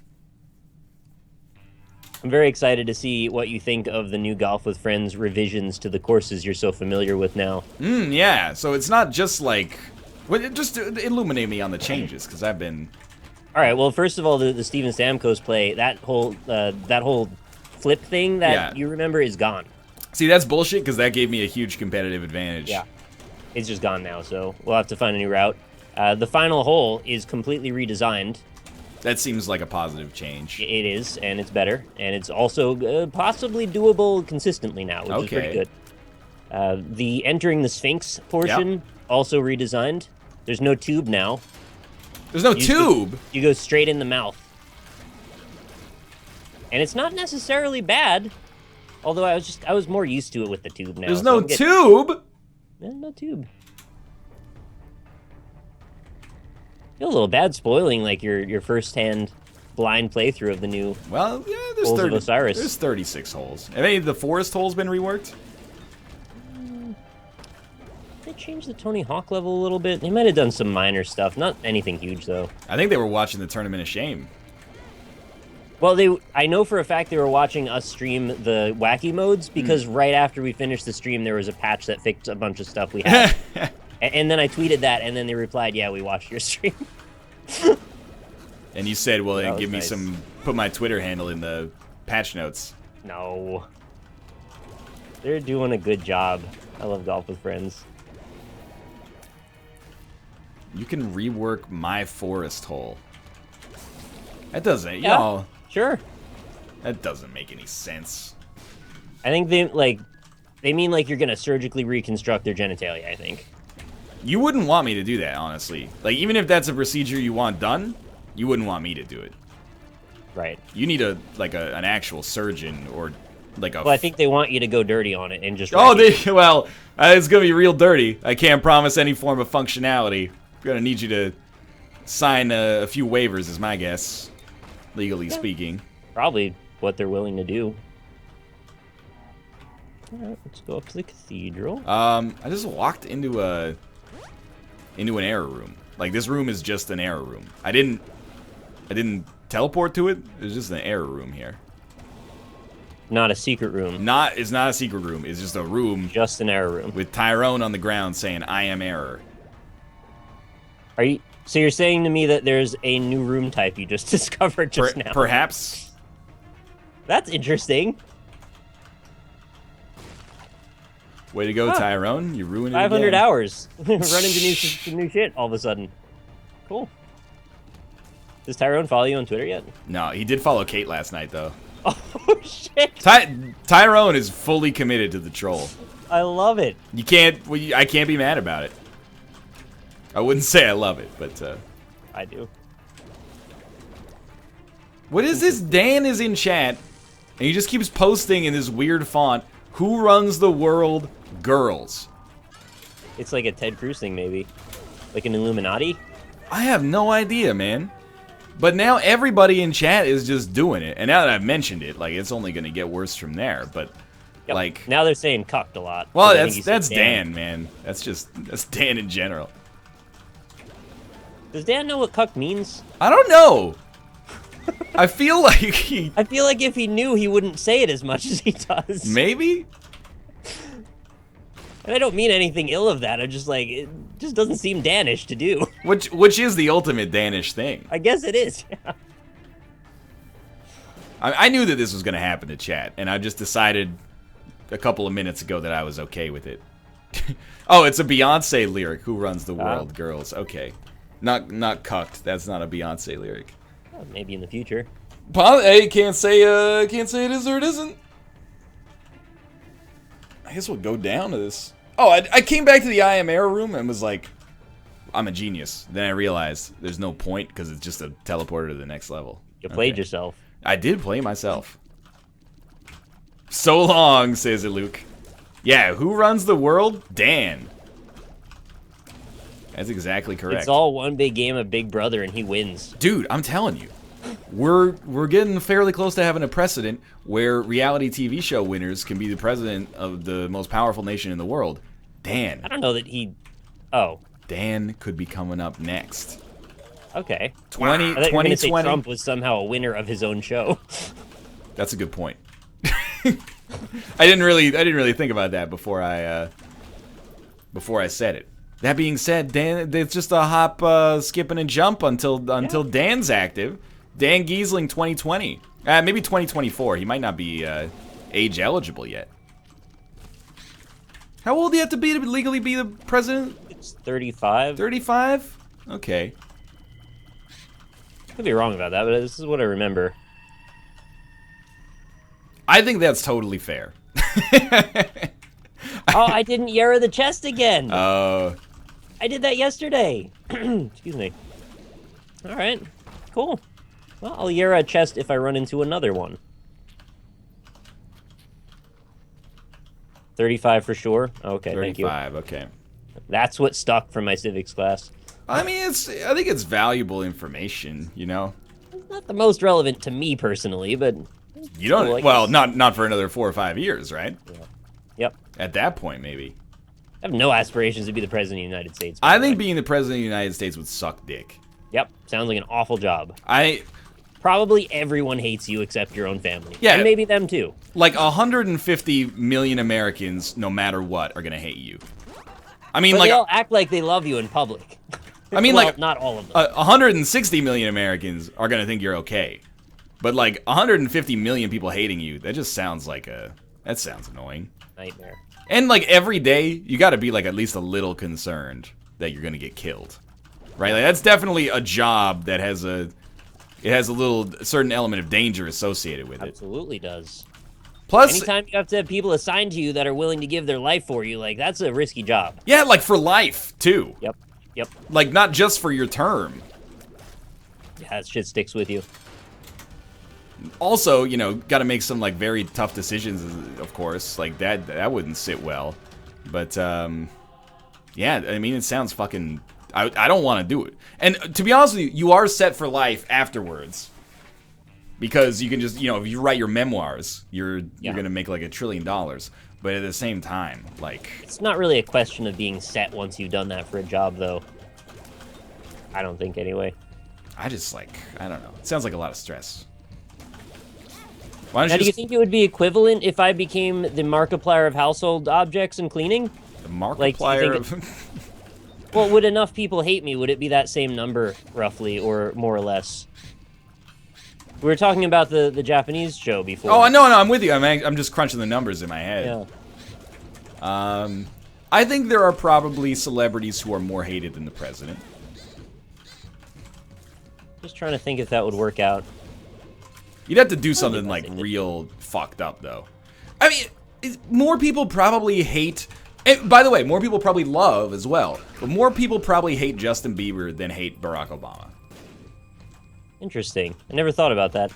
I'm very excited to see what you think of the new Golf with Friends revisions to the courses you're so familiar with now. Yeah. So it's not just like... Well, just illuminate me on the changes, because I've been... All right, well, first of all, the Steven Stamkos play, that whole flip thing that you remember is gone. See, that's bullshit, because that gave me a huge competitive advantage. Yeah. It's just gone now, so we'll have to find a new route. The final hole is completely redesigned. That seems like a positive change. It is, and it's better, and it's also possibly doable consistently now, which is pretty good. The entering the Sphinx portion, also redesigned. There's no tube now. There's no tube? You go straight in the mouth. And it's not necessarily bad, although I was more used to it with the tube now. There's no tube? There's no tube. Feel a little bad spoiling like your first-hand blind playthrough of the new. Well, yeah, there's 36 holes. Have any of the forest holes been reworked? They changed the Tony Hawk level a little bit. They might have done some minor stuff, not anything huge though. I think they were watching the Tournament of Shame. Well, I know for a fact they were watching us stream the Wacky modes because right after we finished the stream, there was a patch that fixed a bunch of stuff we had. And then I tweeted that, and then they replied, "Yeah, we watched your stream." And you said, "Well, That give me was nice. some. Put my Twitter handle in the patch notes." No, they're doing a good job. I love Golf with Friends. You can rework my forest hole. That doesn't, Yeah, sure. That doesn't make any sense. I think they mean like you're gonna surgically reconstruct their genitalia. I think. You wouldn't want me to do that, honestly. Like, even if that's a procedure you want done, you wouldn't want me to do it. Right. You need an actual surgeon or like a. Well, I think they want you to go dirty on it and just. It's gonna be real dirty. I can't promise any form of functionality. I'm gonna need you to sign a few waivers, is my guess, legally speaking. Probably what they're willing to do. All right, let's go up to the cathedral. I just walked into an error room. Like, this room is just an error room. I didn't teleport to it. It's just an error room here. Not a secret room. It's not a secret room. It's just a room. Just an error room. With Tyrone on the ground saying, "I am error." So you're saying to me that there's a new room type you just discovered just now? Perhaps. That's interesting. Way to go, Tyrone. You ruined it 500 again. hours. Run into new shit all of a sudden. Cool. Does Tyrone follow you on Twitter yet? No, he did follow Kate last night, though. Oh, shit. Tyrone is fully committed to the troll. I love it. I can't be mad about it. I wouldn't say I love it, but... I do. What is this? Dan is in chat, and he just keeps posting in this weird font, "Who runs the world? Girls." It's like a Ted Cruz thing, maybe. Like an Illuminati? I have no idea, man. But now everybody in chat is just doing it. And now that I've mentioned it, like, it's only going to get worse from there. But, like... Now they're saying cucked a lot. Well, that's Dan, man. That's Dan in general. Does Dan know what cuck means? I don't know. I feel like he... I feel like if he knew, he wouldn't say it as much as he does. Maybe? And I don't mean anything ill of that. I'm just like, it just doesn't seem Danish to do. Which is the ultimate Danish thing. I guess it is, yeah. I knew that this was going to happen to chat, and I just decided a couple of minutes ago that I was okay with it. Oh, it's a Beyonce lyric. "Who runs the world? Girls." Okay. Not cucked. That's not a Beyonce lyric. Well, maybe in the future. Hey, can't say it is or it isn't. I guess we'll go down to this. Oh, I came back to the I Am Air room and was like, I'm a genius. Then I realized there's no point because it's just a teleporter to the next level. You played yourself. I did play myself. So long, says it, Luke. Yeah, who runs the world? Dan. That's exactly correct. It's all one big game of Big Brother, and he wins. Dude, I'm telling you. We're getting fairly close to having a precedent where reality TV show winners can be the president of the most powerful nation in the world. Dan. I don't know that he... Oh. Dan could be coming up next. Okay. 2020. Trump was somehow a winner of his own show. That's a good point. I didn't really think about that before I said it. That being said, Dan, it's just a hop, skip, and a jump until Dan's active. Dan Giesling 2020. Maybe 2024. He might not be age eligible yet. How old do you have to be to legally be the president? It's 35. 35? Okay. Could be wrong about that, but this is what I remember. I think that's totally fair. Oh, I didn't Yara the chest again. Oh. I did that yesterday. Excuse me. All right. Cool. Well, I'll Yara a chest if I run into another one. 35 for sure. Okay, 35, thank you. okay. That's what stuck from my civics class. I mean, I think it's valuable information, you know? It's not the most relevant to me personally, but... You don't... Cool, well, not for another 4 or 5 years, right? Yeah. Yep. At that point, maybe. I have no aspirations to be the president of the United States. I think being the president of the United States would suck dick. Yep. Sounds like an awful job. I... Probably everyone hates you except your own family. Yeah. And maybe them too. Like 150 million Americans, no matter what, are gonna hate you. I mean, But like... they all act like they love you in public. I mean, well, like... not all of them. 160 million Americans are gonna think you're okay. But like 150 million people hating you, that just sounds like a... That sounds annoying. Nightmare. And like every day, you gotta be like at least a little concerned that you're gonna get killed. Right? Like that's definitely a job that has a... It has a certain element of danger associated with it. Absolutely does. Plus... Anytime you have to have people assigned to you that are willing to give their life for you, like, that's a risky job. Yeah, like for life, too. Yep. Yep. Like, not just for your term. Yeah, that shit sticks with you. Also, you know, gotta make some, like, very tough decisions, of course. Like, that wouldn't sit well. But, yeah, I mean, it sounds fucking... I don't want to do it. And to be honest with you, you are set for life afterwards. Because you can just, you know, if you write your memoirs, you're gonna make like $1 trillion. But at the same time, like... It's not really a question of being set once you've done that for a job, though. I don't think, anyway. I just, like, I don't know. It sounds like a lot of stress. Why don't Now, you do you think it would be equivalent if I became the Markiplier of household objects and cleaning? The Markiplier of... Well, would enough people hate me? Would it be that same number, roughly, or more or less? We were talking about the Japanese show before. Oh, no, I'm with you. I'm just crunching the numbers in my head. Yeah. I think there are probably celebrities who are more hated than the president. Just trying to think if that would work out. You'd have to do something, like, real fucked up, though. I mean, more people probably hate... And by the way, more people probably love as well. But more people probably hate Justin Bieber than hate Barack Obama. Interesting. I never thought about that.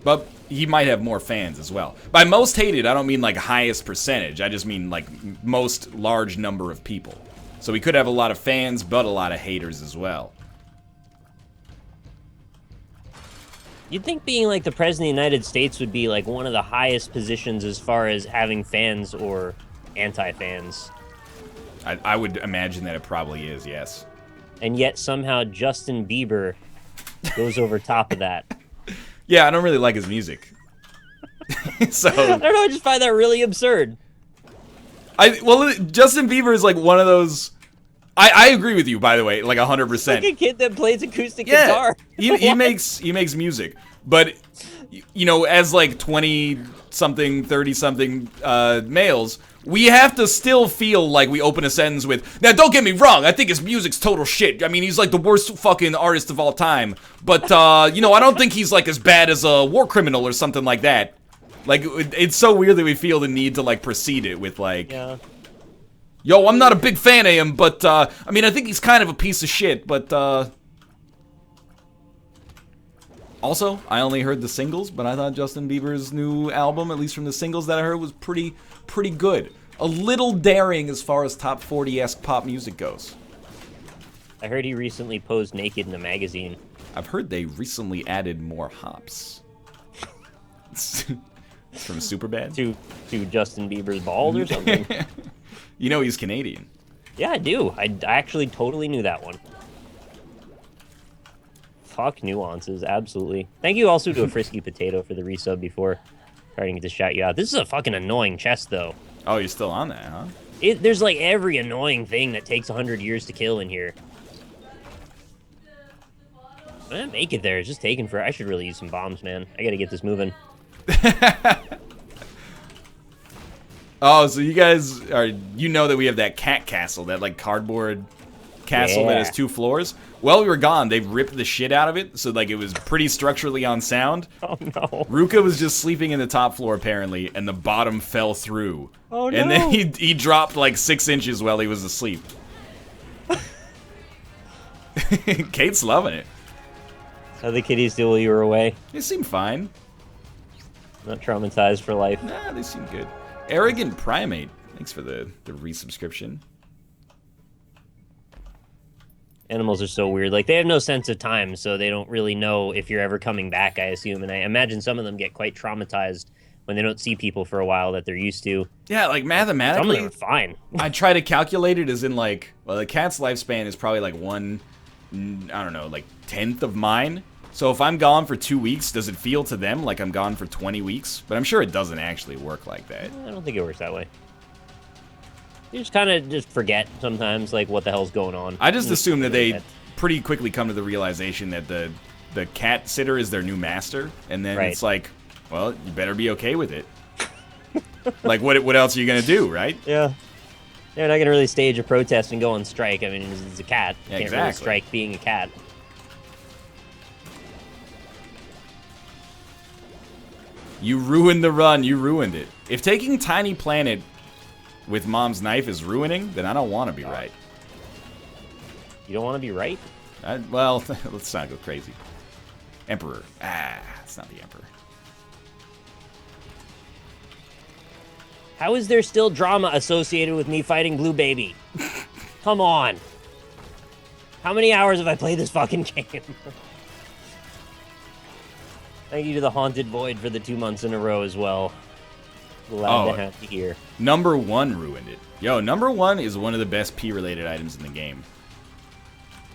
But he might have more fans as well. By most hated, I don't mean like highest percentage. I just mean like most large number of people. So we could have a lot of fans, but a lot of haters as well. You'd think being like the president of the United States would be like one of the highest positions as far as having fans or anti-fans. I would imagine that it probably is, yes. And yet somehow Justin Bieber goes over top of that. Yeah, I don't really like his music. So I don't know, I just find that really absurd. Well, Justin Bieber is like one of those... I agree with you, by the way, like 100%. Like a kid that plays acoustic guitar. he makes music, but you know, as like 20-something, 30-something males, we have to still feel like we open a sentence with, now don't get me wrong, I think his music's total shit. I mean, he's like the worst fucking artist of all time. But, you know, I don't think he's like as bad as a war criminal or something like that. Like, it's so weird that we feel the need to like precede it with like, yo, I'm not a big fan of him, but, I mean, I think he's kind of a piece of shit, but, also, I only heard the singles, but I thought Justin Bieber's new album, at least from the singles that I heard, was pretty good. A little daring as far as top 40-esque pop music goes. I heard he recently posed naked in a magazine. I've heard they recently added more hops. From Superbad? To Justin Bieber's bald or something? You know he's Canadian. Yeah, I do. I actually totally knew that one. Fuck nuances, absolutely. Thank you also to a Frisky Potato for the resub before. Starting to shout you out. This is a fucking annoying chest, though. Oh, you're still on that, huh? There's like every annoying thing that takes 100 years to kill in here. I didn't make it there. It's just taking for. I should really use some bombs, man. I gotta get this moving. Oh, so you guys are, you know that we have that cat castle, that like cardboard castle that has 2 floors. Well, we were gone. They ripped the shit out of it, so like it was pretty structurally unsound. Oh no. Ruka was just sleeping in the top floor apparently, and the bottom fell through. Oh no. And then he dropped like 6 inches while he was asleep. Kate's loving it. How the kitties do while you were away? They seem fine. Not traumatized for life. Nah, they seem good. Arrogant Primate, thanks for the resubscription. Animals are so weird. Like, they have no sense of time, so they don't really know if you're ever coming back, I assume. And I imagine some of them get quite traumatized when they don't see people for a while that they're used to. Yeah, like, mathematically, some of them are fine. I try to calculate it as in, like, well, the cat's lifespan is probably, like, one, I don't know, like, 10th of mine. So if I'm gone for 2 weeks, does it feel to them like I'm gone for 20 weeks? But I'm sure it doesn't actually work like that. I don't think it works that way. You just kind of just forget sometimes, like, what the hell's going on. I just assume that they pretty quickly come to the realization that the cat sitter is their new master, and then it's like, well, you better be okay with it. Like, what else are you gonna do, right? Yeah. They're not gonna really stage a protest and go on strike. I mean, it's a cat. You can't really strike being a cat. You ruined the run. You ruined it. If taking Tiny Planet with Mom's knife is ruining, then I don't want to be right. You don't want to be right? Well, let's not go crazy. Emperor. It's not the Emperor. How is there still drama associated with me fighting Blue Baby? Come on. How many hours have I played this fucking game? Thank you to the Haunted Void for the 2 months in a row as well. Glad to have you here. Number 1 ruined it. Yo, number 1 is one of the best P-related items in the game.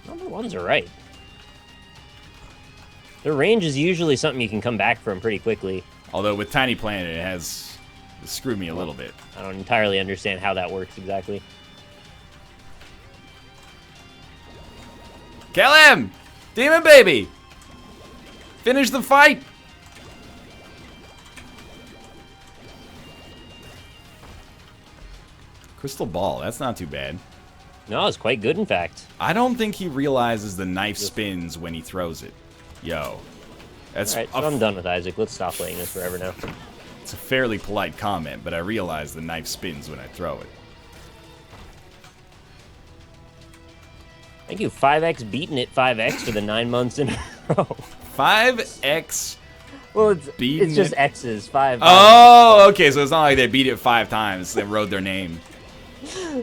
Number 1's alright. The range is usually something you can come back from pretty quickly. Although with Tiny Planet, it has screwed me a little bit. I don't entirely understand how that works exactly. Kill him! Demon Baby! Finish the fight! Crystal Ball, that's not too bad. No, it's quite good, in fact. I don't think he realizes the knife spins when he throws it. Yo. That's Alright, so I'm done with Isaac. Let's stop playing this forever now. It's a fairly polite comment, but I realize the knife spins when I throw it. Thank you, 5X beating it 5X for the 9 months in a row. 5X. Well, it's just X's. 5. Oh, okay. So it's not like they beat it 5 times. They wrote their name.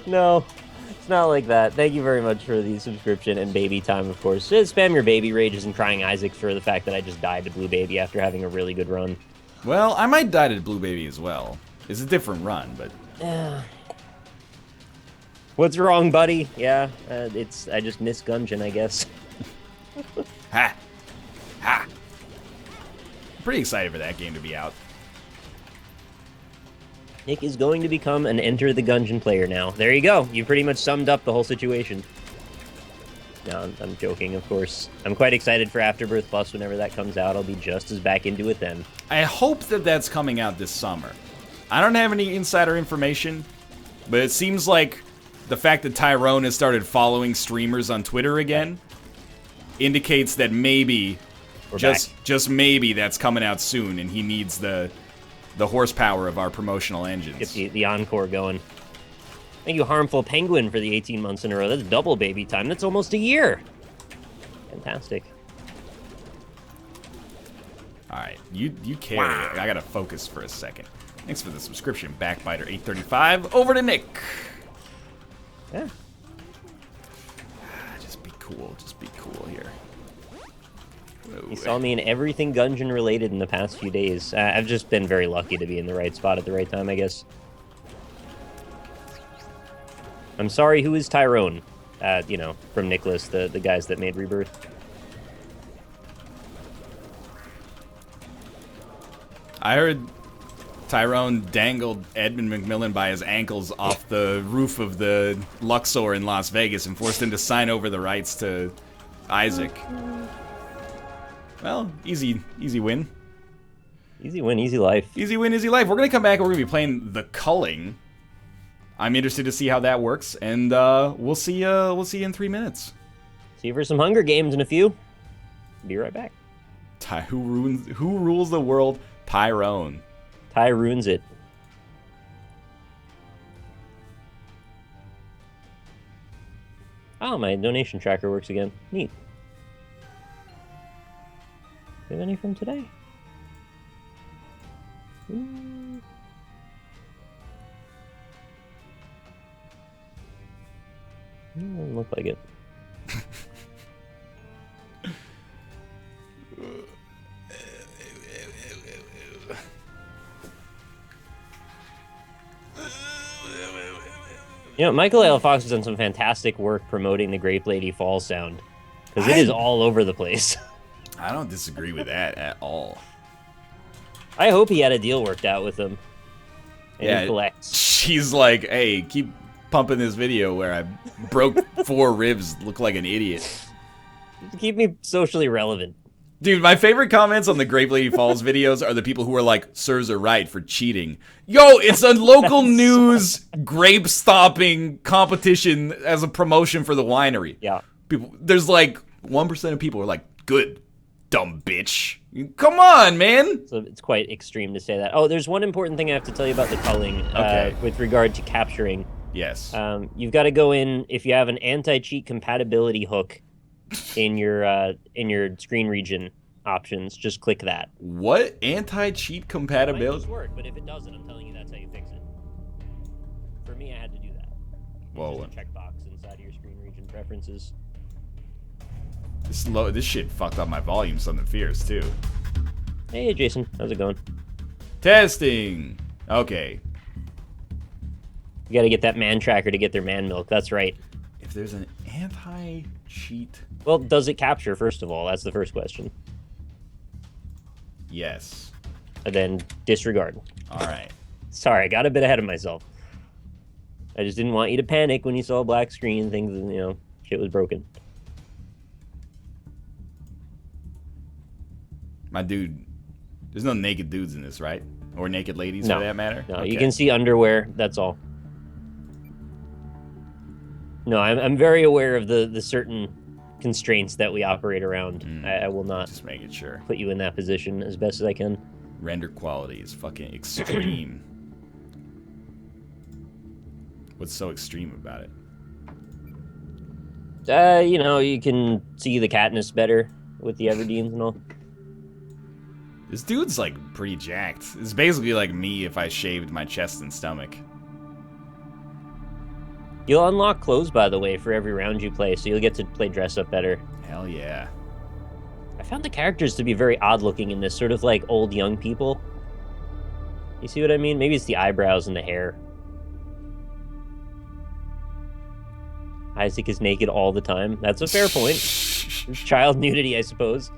No, it's not like that. Thank you very much for the subscription and baby time, of course. Just spam your baby rages and crying Isaac for the fact that I just died to Blue Baby after having a really good run. Well, I might die to Blue Baby as well. It's a different run, but... Yeah. What's wrong, buddy? Yeah, I just miss Gungeon, I guess. Ha! Ha! I'm pretty excited for that game to be out. Nick is going to become an Enter the Gungeon player now. There you go. You pretty much summed up the whole situation. No, I'm joking, of course. I'm quite excited for Afterbirth Plus whenever that comes out. I'll be just as back into it then. I hope that that's coming out this summer. I don't have any insider information, but it seems like the fact that Tyrone has started following streamers on Twitter again indicates that maybe, just maybe, that's coming out soon, and he needs the horsepower of our promotional engines. Get the encore going. Thank you, Harmful Penguin, for the 18 months in a row. That's double baby time. That's almost a year. Fantastic. All right, you carry it. I gotta focus for a second. Thanks for the subscription, Backbiter 835. Over to Nick. Yeah. Just be cool. Just be cool here. You saw me in everything Gungeon related in the past few days. I've just been very lucky to be in the right spot at the right time, I guess. I'm sorry, who is Tyrone? You know, from Nicholas, the guys that made Rebirth. I heard Tyrone dangled Edmund McMillan by his ankles off the roof of the Luxor in Las Vegas and forced him to sign over the rights to Isaac. Well, easy win. Easy win, easy life. Easy win, easy life. We're going to come back and we're going to be playing the Culling. I'm interested to see how that works, and we'll see you in 3 minutes. See you for some Hunger Games in a few. Be right back. Who rules the world? Tyrone. Ty ruins it. Oh, my donation tracker works again. Neat. Do you have any from today? Doesn't look like it. You know, Michael A. L. Fox has done some fantastic work promoting the Grape Lady Fall sound, because it is all over the place. I don't disagree with that at all. I hope he had a deal worked out with him. And Yeah, he collects. she's like, hey, keep pumping this video where I broke 4 ribs, look like an idiot. Keep me socially relevant. Dude, my favorite comments on the Grape Lady Falls videos are the people who are like, "Sirs are right for cheating." Yo, it's a local news grape stopping competition as a promotion for the winery. Yeah. People, there's like 1% of people are like, "Good, dumb bitch." Come on, man. So it's quite extreme to say that. Oh, there's one important thing I have to tell you about the culling Okay. with regard to capturing. Yes. You've got to go in, if you have an anti-cheat compatibility hook in your screen region options, just click that. What anti-cheat It might compatibility? just work, but if it doesn't, I'm telling you that's how you fix it. For me, I had to do that. Whoa. Just a checkbox inside of your screen region preferences. This shit fucked up my volume something fierce too. Hey, Jason, how's it going? Testing. Okay. You got to get that man tracker to get their man milk. That's right. If there's an anti-cheat, Well, does it capture, first of all? That's the first question. yes. And then disregard. All right. Sorry, I got a bit ahead of myself. I just didn't want you to panic when you saw a black screen, things, you know, shit was broken. My dude, there's no naked dudes in this, right? Or naked ladies, No. for that matter? No, Okay. you can see underwear, that's all. No, I'm very aware of the certain constraints that we operate around. I will not Just making sure. put you in that position as best as I can. Render quality is fucking extreme. What's so extreme about it? You know, you can see the Katniss better with the Everdeens and all. This dude's like pretty jacked. It's basically like me if I shaved my chest and stomach. You'll unlock clothes, by the way, for every round you play, so you'll get to play dress up better. Hell yeah. I found the characters to be very odd looking in this, sort of like old young people. You see what I mean? Maybe it's the eyebrows and the hair. Isaac is naked all the time. That's a fair point. Child nudity, I suppose.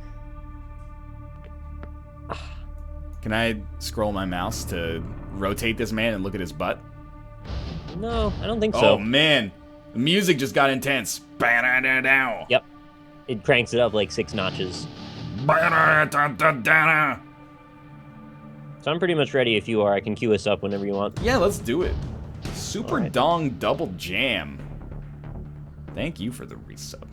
Can I scroll my mouse to rotate this man and look at his butt? No, I don't think Oh so. man, the music just got intense. Ba-da-da-dow. Yep. It cranks it up like 6 notches. Ba-da-da-da-da-da. So I'm pretty much ready if you are. I can queue us up whenever you want. Yeah, let's do it. Super Alright. Dong Double Jam. Thank you for the resub.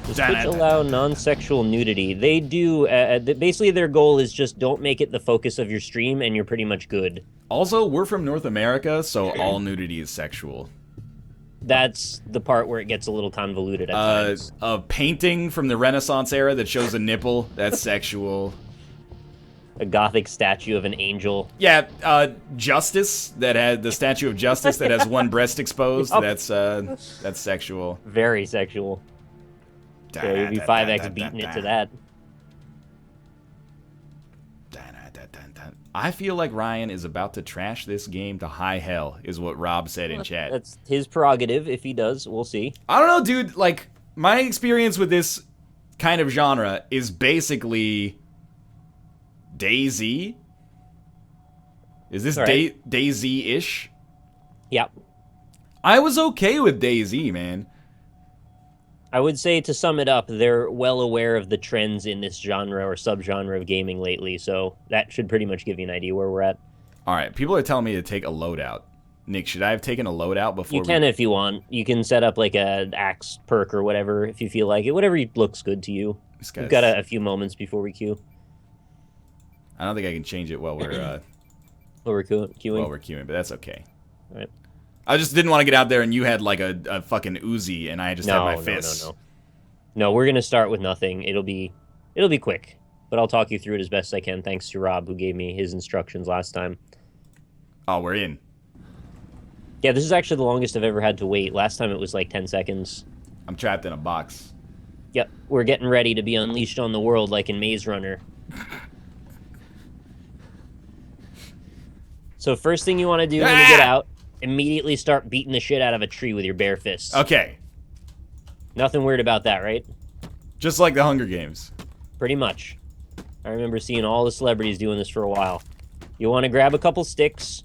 Does Twitch allow non-sexual nudity? They do. Basically, their goal is just don't make it the focus of your stream, and you're pretty much good. Also, we're from North America, so all nudity is sexual. That's the part where it gets a little convoluted at times. A painting from the Renaissance era that shows a nipple, that's sexual. A gothic statue of an angel. Yeah, Justice, that had the statue of Justice that has one breast exposed, that's sexual. Very sexual. So you'd be 5x beating it to that. I feel like Ryan is about to trash this game to high hell, is what Rob said in chat. That's his prerogative. If he does, we'll see. I don't know, dude. Like, my experience with this kind of genre is basically DayZ. Is this right. DayZ-ish? Yep. I was okay with DayZ, man. I would say, to sum it up, they're well aware of the trends in this genre or subgenre of gaming lately, so that should pretty much give you an idea where we're at. All right, people are telling me to take a loadout. Nick, should I have taken a loadout before? You can if you want. You can set up like a axe perk or whatever if you feel like it. Whatever looks good to you. We've got a few moments before we queue. I don't think I can change it while we're queuing. While we're queuing, but that's okay. All right. I just didn't want to get out there and you had like a fucking Uzi and I just had my fists. No, we're gonna start with nothing. It'll be quick, but I'll talk you through it as best I can. Thanks to Rob who gave me his instructions last time. Oh, we're in. Yeah, this is actually the longest I've ever had to wait. Last time it was like 10 seconds. I'm trapped in a box. Yep, we're getting ready to be unleashed on the world like in Maze Runner. So first thing you want to do when you get out, immediately start beating the shit out of a tree with your bare fists. Okay. Nothing weird about that, right? Just like the Hunger Games. Pretty much. I remember seeing all the celebrities doing this for a while. You want to grab a couple sticks.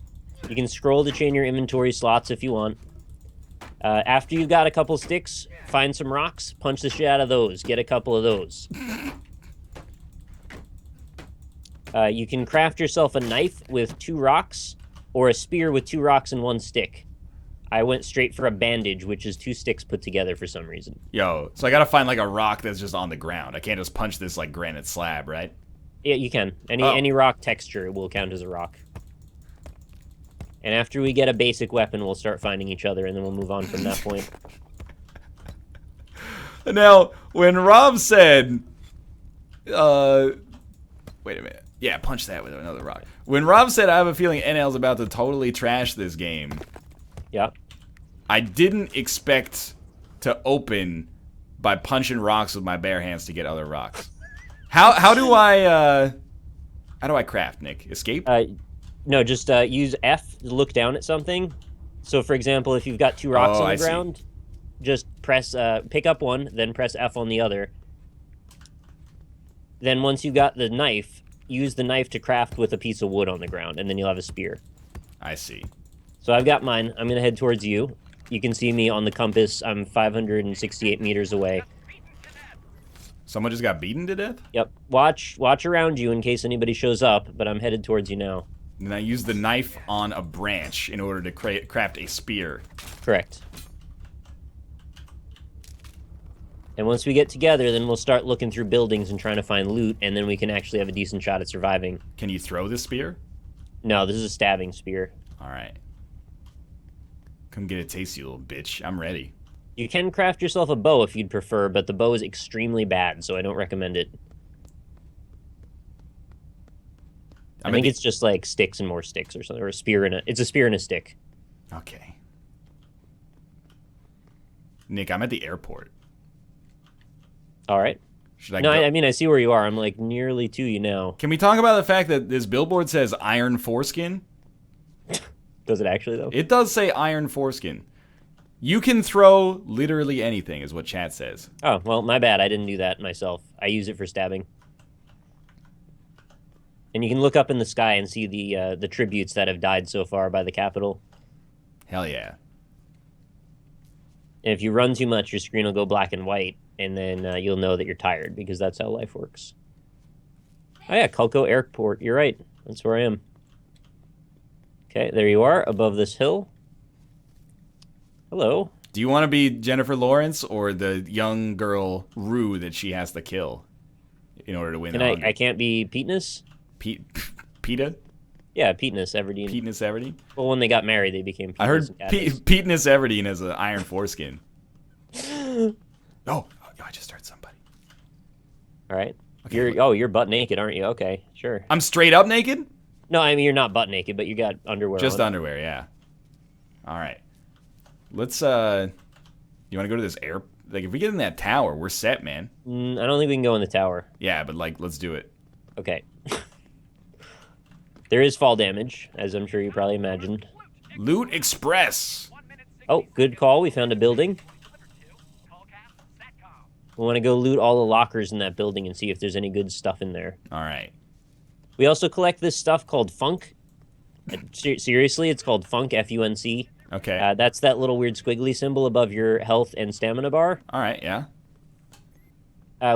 You can scroll to chain your inventory slots if you want. After you've got a couple sticks, find some rocks, punch the shit out of those. Get a couple of those. You can craft yourself a knife with 2 rocks, or a spear with 2 rocks and 1 stick. I went straight for a bandage, which is 2 sticks put together for some reason. Yo, so I gotta find like a rock that's just on the ground. I can't just punch this like granite slab, right? Yeah, you can. Any rock texture will count as a rock. And after we get a basic weapon, we'll start finding each other, and then we'll move on from that point. Now, when Rob said, wait a minute. Yeah, punch that with another rock. When Rob said, I have a feeling NL's about to totally trash this game. Yeah. I didn't expect to open by punching rocks with my bare hands to get other rocks. How do I craft, Nick? Escape? No, just use F to look down at something. So, for example, if you've got 2 rocks on the ground, just press, pick up one, then press F on the other. Then once you got the knife, use the knife to craft with a piece of wood on the ground, and then you'll have a spear. I see. So I've got mine. I'm going to head towards you. You can see me on the compass. I'm 568 meters away. Someone just got beaten to death? Yep. Watch around you in case anybody shows up, but I'm headed towards you now. And I use the knife on a branch in order to craft a spear. Correct. And once we get together, then we'll start looking through buildings and trying to find loot, and then we can actually have a decent shot at surviving. Can you throw the spear? No, this is a stabbing spear. Alright. Come get a taste, you little bitch. I'm ready. You can craft yourself a bow if you'd prefer, but the bow is extremely bad, so I don't recommend it. I think it's just like sticks and more sticks or something, or a spear and it's a spear and a stick. Okay. Nick, I'm at the airport. All right. Should I No, go? I mean, I see where you are. I'm like nearly to you now. Can we talk about the fact that this billboard says Iron Foreskin? Does it actually, though? It does say Iron Foreskin. You can throw literally anything, is what chat says. Oh, well, my bad. I didn't do that myself. I use it for stabbing. And you can look up in the sky and see the tributes that have died so far by the Capitol. Hell yeah. And if you run too much, your screen will go black and white, and then you'll know that you're tired, because that's how life works. Oh yeah, Culco Airport. You're right. That's where I am. Okay, there you are, above this hill. Hello. Do you want to be Jennifer Lawrence or the young girl Rue that she has to kill in order to win Can the I? Hunger? I can't be Peteness. PETA? Yeah, Peteness Everdeen. Peteness Everdeen? Well, when they got married, they became. I heard Peteness Peteness Everdeen has an iron foreskin. Oh, I just heard somebody. All right. Okay, You're butt naked, aren't you? Okay, sure. I'm straight up naked? No, I mean you're not butt naked, but you got underwear. Just on. underwear, yeah. All right. Let's, you want to go to this air? Like, if we get in that tower, we're set, man. I don't think we can go in the tower. Yeah, but, like, let's do it. Okay. There is fall damage, as I'm sure you probably imagined. Loot Express. Oh, good call. We found a building. We want to go loot all the lockers in that building and see if there's any good stuff in there. All right. We also collect this stuff called Funk. Seriously, it's called Funk, F-U-N-C. Okay. That's that little weird squiggly symbol above your health and stamina bar. All right, yeah.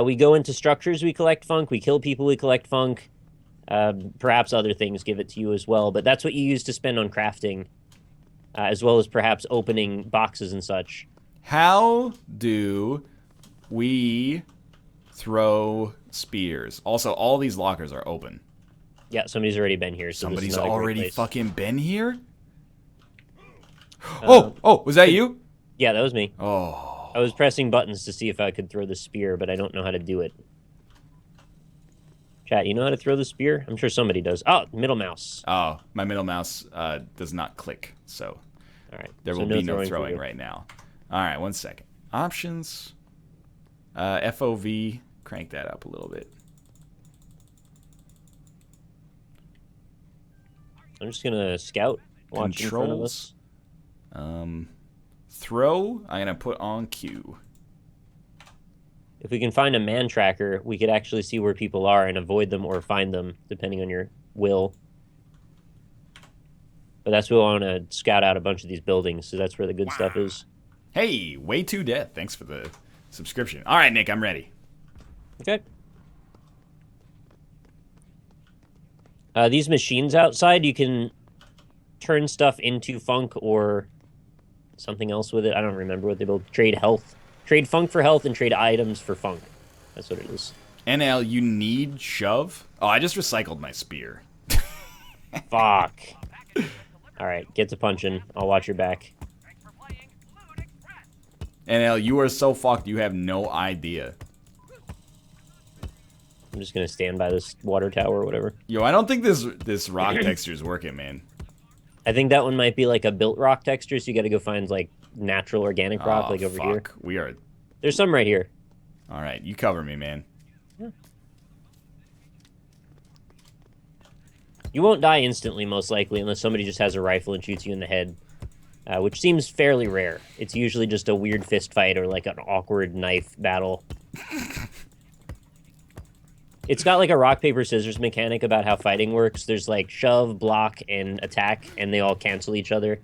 We go into structures, we collect Funk. We kill people, we collect Funk. Perhaps other things give it to you as well. But that's what you use to spend on crafting, as well as perhaps opening boxes and such. How do we throw spears? Also, all these lockers are open. Yeah, somebody's already been here. So Somebody's this is not a great already place. fucking been here? Oh, was that you? Yeah, that was me. Oh. I was pressing buttons to see if I could throw the spear, but I don't know how to do it. Chat, you know how to throw the spear? I'm sure somebody does. Oh, middle mouse. Oh, my middle mouse does not click, so All right. there so will be no for throwing you. right now. All right, 1 second. Options. FOV. Crank that up a little bit. I'm just gonna scout. Watch in front of us. Throw. I'm gonna put on Q. If we can find a man tracker, we could actually see where people are and avoid them or find them, depending on your will. But that's what we want to scout out a bunch of these buildings, so that's where the good stuff is. Hey, way to death. Thanks for the subscription. All right, Nick, I'm ready. Okay. These machines outside, you can turn stuff into Funk or something else with it. I don't remember what they build. Trade health. Trade Funk for health and trade items for Funk. That's what it is. NL, you need shove? Oh, I just recycled my spear. Fuck. All right, get to punching. I'll watch your back. NL, you are so fucked, you have no idea. I'm just gonna stand by this water tower or whatever. Yo, I don't think this rock texture is working, man. I think that one might be like a built rock texture, so you gotta go find like natural organic rock, like over here. We are... There's some right here. All right, you cover me, man. Yeah. You won't die instantly, most likely, unless somebody just has a rifle and shoots you in the head, which seems fairly rare. It's usually just a weird fist fight or like an awkward knife battle. It's got like a rock, paper, scissors mechanic about how fighting works. There's like shove, block, and attack, and they all cancel each other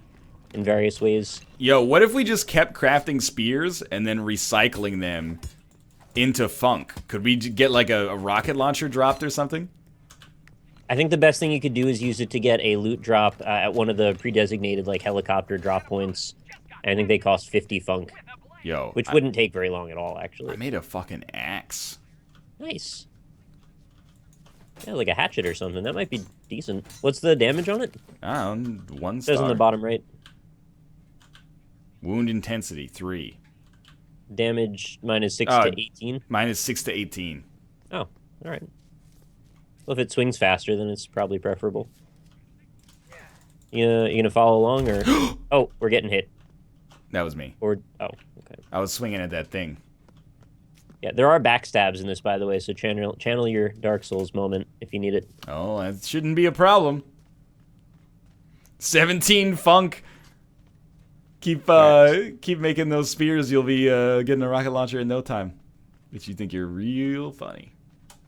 in various ways. Yo, what if we just kept crafting spears and then recycling them into Funk? Could we get like a rocket launcher dropped or something? I think the best thing you could do is use it to get a loot drop at one of the pre-designated like helicopter drop points. I think they cost 50 Funk. Yo. Which wouldn't take very long at all, actually. I made a fucking axe. Nice. Yeah, like a hatchet or something. That might be decent. What's the damage on it? I don't know, 1 It star. says on the bottom right. Wound intensity, 3. Damage minus 6 to 18. Minus 6 to 18. Oh, all right. Well, if it swings faster, then it's probably preferable. You gonna follow along, or... Oh, we're getting hit. That was me. Or... Oh, okay. I was swinging at that thing. Yeah, there are backstabs in this, by the way, so channel your Dark Souls moment if you need it. Oh, that shouldn't be a problem. 17 Funk. Keep making those spears. You'll be getting a rocket launcher in no time. If you think you're real funny.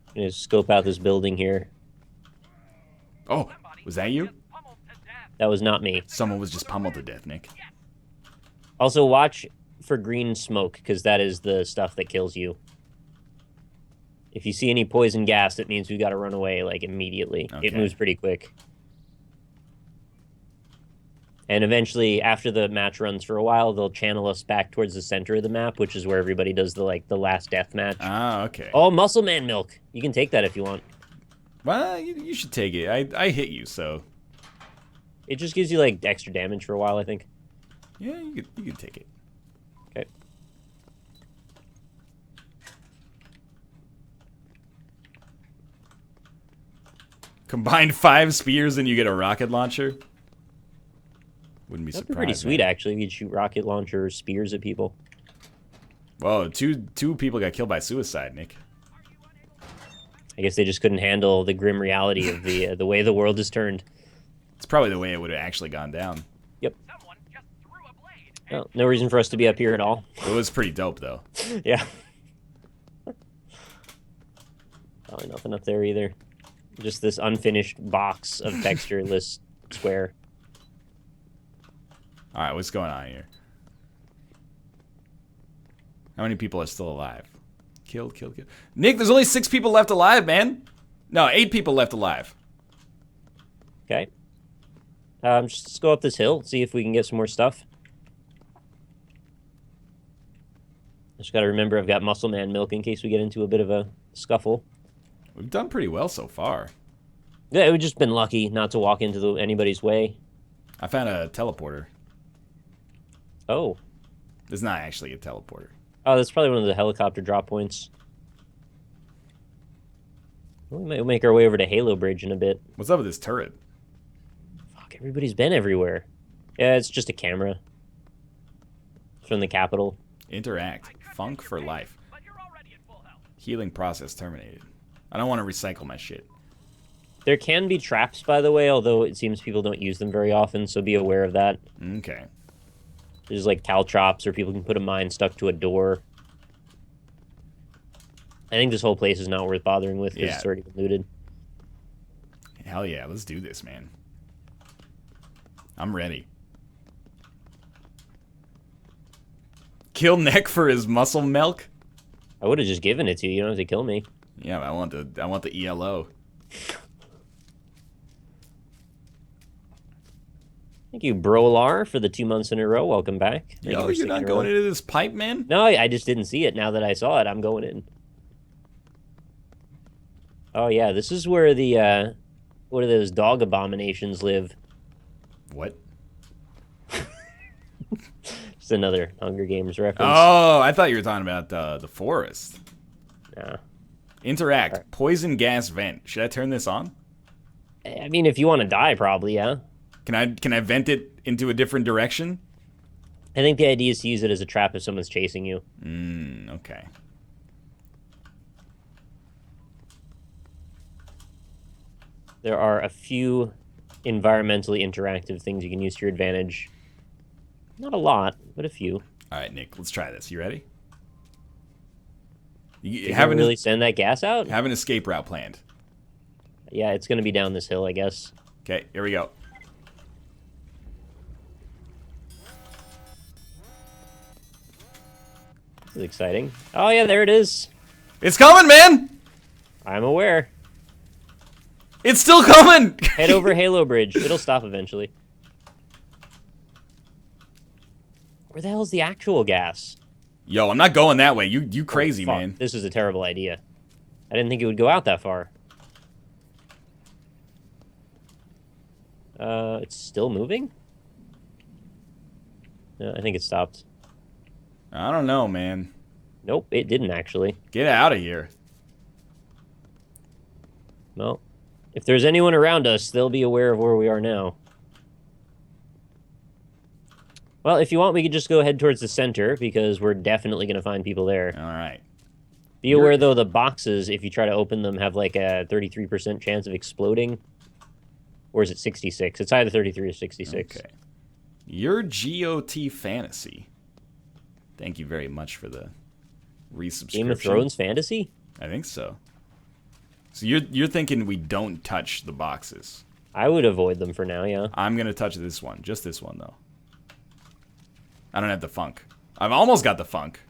I'm gonna scope out this building here. Oh, was that you? That was not me. Someone was just pummeled to death, Nick. Also, watch for green smoke, because that is the stuff that kills you. If you see any poison gas, that means we got to run away, like, immediately. Okay. It moves pretty quick. And eventually, after the match runs for a while, they'll channel us back towards the center of the map, which is where everybody does the last death match. Ah, okay. Oh, Muscle Man milk. You can take that if you want. Well, you should take it. I hit you, so... It just gives you, like, extra damage for a while, I think. Yeah, you could take it. Okay. Combine 5 spears and you get a rocket launcher? Wouldn't be That'd surprised. be pretty sweet, man. actually. You'd shoot rocket launcher spears at people. Whoa, two people got killed by suicide, Nick. I guess they just couldn't handle the grim reality of the way the world has turned. It's probably the way it would have actually gone down. Yep. Well, no reason for us to be up here at all. It was pretty dope, though. Yeah. Probably nothing up there either. Just this unfinished box of textureless square. All right, what's going on here? How many people are still alive? Killed. Nick, there's only 6 people left alive, man. No, 8 people left alive. Okay. Just let's go up this hill, see if we can get some more stuff. Just gotta remember I've got Muscle Man milk in case we get into a bit of a scuffle. We've done pretty well so far. Yeah, we've just been lucky not to walk into anybody's way. I found a teleporter. Oh. It's not actually a teleporter. Oh, that's probably one of the helicopter drop points. We might make our way over to Halo Bridge in a bit. What's up with this turret? Fuck, everybody's been everywhere. Yeah, it's just a camera. It's from the Capitol. Interact. Funk for life. Healing process terminated. I don't want to recycle my shit. There can be traps, by the way, although it seems people don't use them very often, so be aware of that. Okay. There's like caltrops, or people can put a mine stuck to a door. I think this whole place is not worth bothering with because it's already been looted. Hell yeah, let's do this, man. I'm ready. Kill Neck for his muscle milk? I would have just given it to you. You don't have to kill me. Yeah, I want the ELO. Thank you, Brolar, for the 2 months in a row. Welcome back. Thank you Yo, for you're not sticking going around. into this pipe, man? No, I just didn't see it. Now that I saw it, I'm going in. Oh, yeah, this is where the, what are those dog abominations live? What? Just another Hunger Games reference. Oh, I thought you were talking about the forest. Nah. Interact. Right. Poison gas vent. Should I turn this on? I mean, if you want to die, probably, yeah. Can I vent it into a different direction? I think the idea is to use it as a trap if someone's chasing you. Okay. There are a few environmentally interactive things you can use to your advantage. Not a lot, but a few. All right, Nick, let's try this. You ready? You You haven't really send that gas out? have an escape route planned. Yeah, it's going to be down this hill, I guess. Okay, here we go. This is exciting. Oh, yeah, there it is. It's coming, man! I'm aware. It's still coming! Head over Halo Bridge. It'll stop eventually. Where the hell is the actual gas? Yo, I'm not going that way. You crazy, Fuck, man. this is a terrible idea. I didn't think it would go out that far. It's still moving? No, I think it stopped. I don't know, man. Nope, it didn't actually. Get out of here. Well, if there's anyone around us, they'll be aware of where we are now. Well, if you want, we could just go head towards the center, because we're definitely going to find people there. All right. Be aware, though, the boxes, if you try to open them, have like a 33% chance of exploding. Or is it 66? It's either 33 or 66. Okay. Your GOT fantasy. Thank you very much for the resubscription. Game of Thrones fantasy? I think so. So you're thinking we don't touch the boxes. I would avoid them for now, yeah. I'm going to touch this one. Just this one, though. I don't have the funk. I've almost got the funk.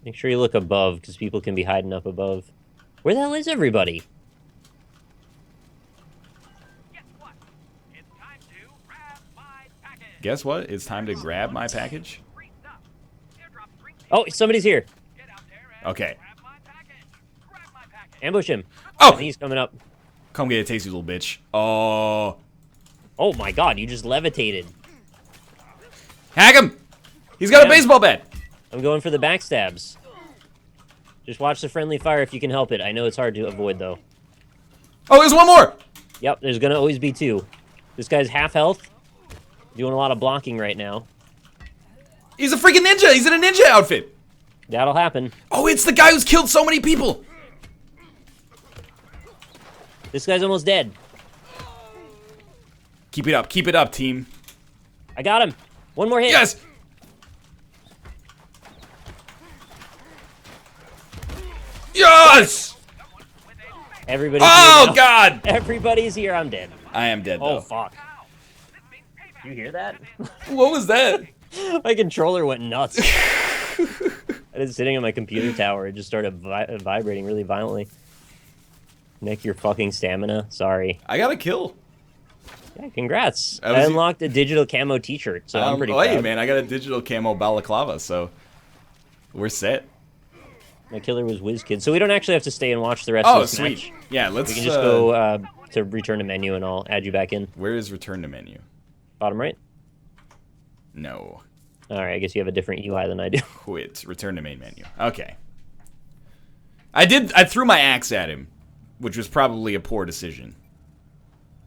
Make sure you look above, because people can be hiding up above. Where the hell is everybody? Guess what? It's time to grab my package. Oh, somebody's here. Okay. Ambush him. Oh! I think he's coming up. Come get a tasty little bitch. Oh. Oh my god, you just levitated. Hack him! He's got a baseball bat! I'm going for the backstabs. Just watch the friendly fire if you can help it. I know it's hard to avoid, though. Oh, there's one more! Yep, there's gonna always be two. This guy's half health. Doing a lot of blocking right now. He's a freaking ninja! He's in a ninja outfit! That'll happen. Oh, it's the guy who's killed so many people! This guy's almost dead. Keep it up, team. I got him. One more hit. Yes! Yes! Everybody's Oh, here now. God! Everybody's here. I'm dead. I am dead, Oh, though. fuck. You hear that? What was that? My controller went nuts. I was sitting on my computer tower. It just started vibrating really violently. Nick, your fucking stamina. Sorry. I got a kill. Yeah, congrats. I was- I unlocked a digital camo t-shirt, so I'm pretty proud. Hey, man, I got a digital camo balaclava, so we're set. My killer was WizKid, so we don't actually have to stay and watch the rest Oh, of this sweet. match. Yeah, let's We can just go to return to menu, and I'll add you back in. Where is return to menu? Bottom right. No. All right, I guess you have a different UI than I do. Quit. Return to main menu. Okay. I threw my axe at him, which was probably a poor decision.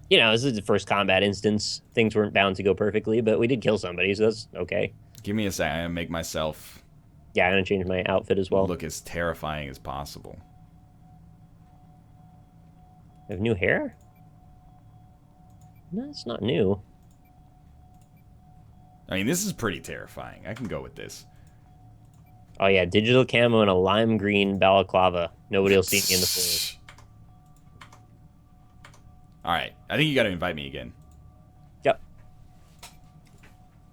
You know, this is the first combat instance. Things weren't bound to go perfectly, but we did kill somebody, so that's okay. Give me a second. I'm gonna make myself Yeah, I'm gonna change my outfit as well. look as terrifying as possible. I have new hair? No, it's not new. I mean, this is pretty terrifying. I can go with this. Oh yeah, digital camo and a lime green balaclava. Nobody will see me in the floor. All right. I think you got to invite me again. Yep.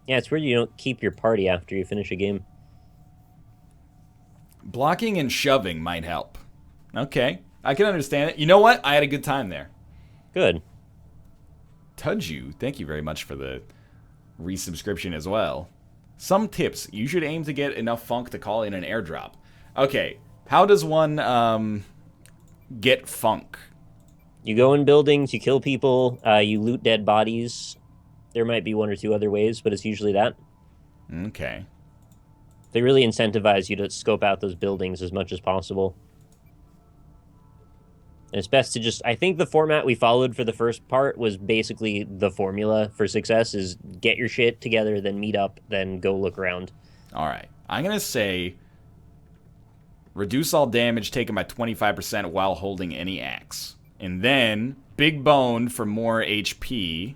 Yeah, it's weird you don't keep your party after you finish a game. Blocking and shoving might help. Okay. I can understand it. You know what? I had a good time there. Good. Tudju, thank you very much for the resubscription as well. Some tips. You should aim to get enough funk to call in an airdrop. Okay. How does one get funk? You go in buildings, you kill people, you loot dead bodies. There might be one or two other ways, but it's usually that. Okay. They really incentivize you to scope out those buildings as much as possible. And it's best to just... I think the format we followed for the first part was basically the formula for success, is get your shit together, then meet up, then go look around. All right. I'm going to say reduce all damage taken by 25% while holding any axe. And then big bone for more HP.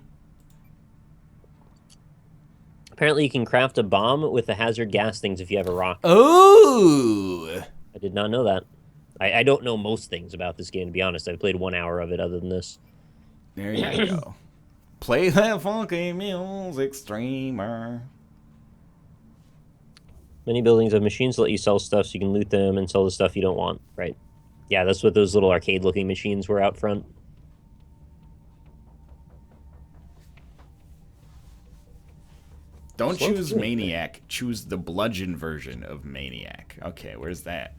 Apparently you can craft a bomb with the hazard gas things if you have a rock. Oh! I did not know that. I don't know most things about this game, to be honest. I've played 1 hour of it other than this. There you go. Play that funky music streamer. Many buildings have machines that let you sell stuff, so you can loot them and sell the stuff you don't want. Right. Yeah, that's what those little arcade-looking machines were out front. Don't Slow choose food. Maniac. Choose the bludgeon version of Maniac. Okay, where's that?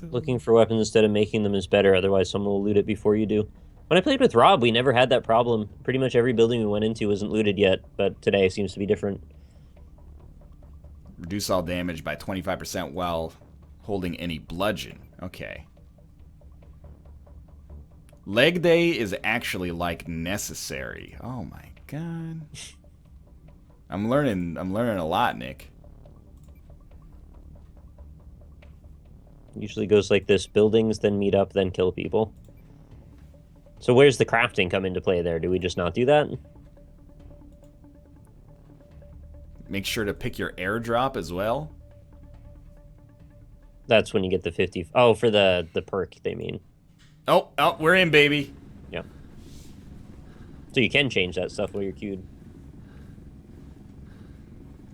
Looking for weapons instead of making them is better, otherwise someone will loot it before you do. When I played with Rob, we never had that problem. Pretty much every building we went into wasn't looted yet, but today seems to be different. Reduce all damage by 25% while holding any bludgeon. Okay. Leg day is actually, like, necessary. Oh my god. I'm learning a lot, Nick. Usually goes like this: buildings, then meet up, then kill people. So where's the crafting come into play there? Do we just not do that? Make sure to pick your airdrop as well. That's when you get the 50... Oh, for the perk, they mean. Oh, we're in, baby. Yeah. So you can change that stuff while you're queued.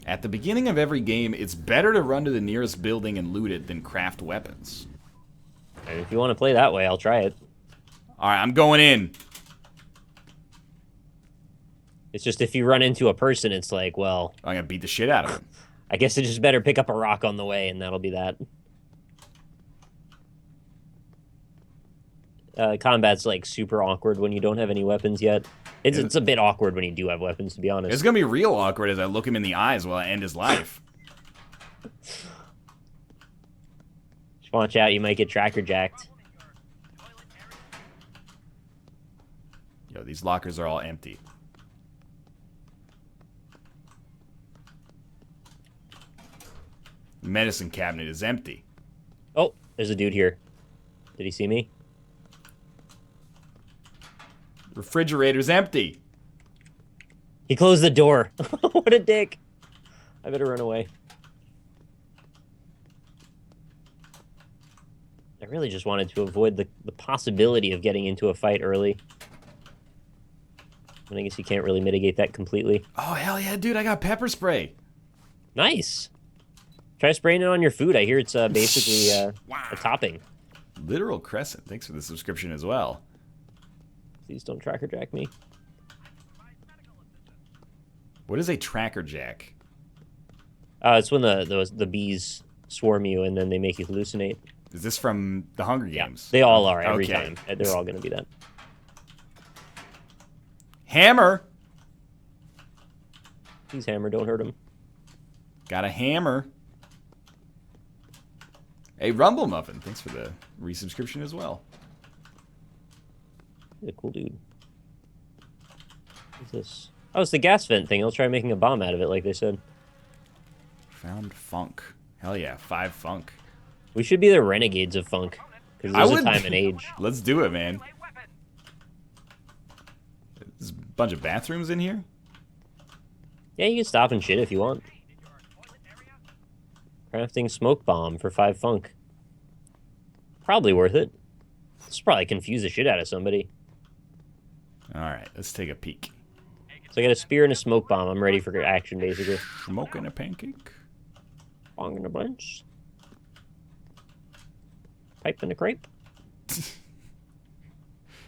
At the beginning of every game, it's better to run to the nearest building and loot it than craft weapons. And if you want to play that way, I'll try it. Alright, I'm going in. It's just if you run into a person, it's like, well... I'm gonna beat the shit out of him. I guess it just better pick up a rock on the way, and that'll be that. Combat's, like, super awkward when you don't have any weapons yet. It's a bit awkward when you do have weapons, to be honest. It's gonna be real awkward as I look him in the eyes while I end his life. Just watch out, you might get tracker jacked. Yo, these lockers are all empty. The medicine cabinet is empty. Oh, there's a dude here. Did he see me? Refrigerator's empty. He closed the door. What a dick. I better run away. I really just wanted to avoid the possibility of getting into a fight early. And I guess you can't really mitigate that completely. Oh, hell yeah, dude, I got pepper spray. Nice. Try spraying it on your food. I hear it's basically a topping. Literal Crescent, thanks for the subscription as well. Please don't tracker jack me. What is a tracker jack? It's when the bees swarm you and then they make you hallucinate. Is this from the Hunger Games? They all are every Okay. time. They're all going to be that. Hammer! Please, hammer, don't hurt him. Got a hammer. Hey, Rumble Muffin, thanks for the resubscription as well. He's a cool dude. What's this? Oh, it's the gas vent thing. I'll try making a bomb out of it, like they said. Found funk. Hell yeah, 5 funk. We should be the renegades of funk. Because there's a time and age. Let's do it, man. There's a bunch of bathrooms in here? Yeah, you can stop and shit if you want. Crafting smoke bomb for 5 funk. Probably worth it. This will probably confuse the shit out of somebody. Alright, let's take a peek. So I got a spear and a smoke bomb. I'm ready for action, basically. Smoking a pancake? Bong in a bunch. Pipe in a crepe. Do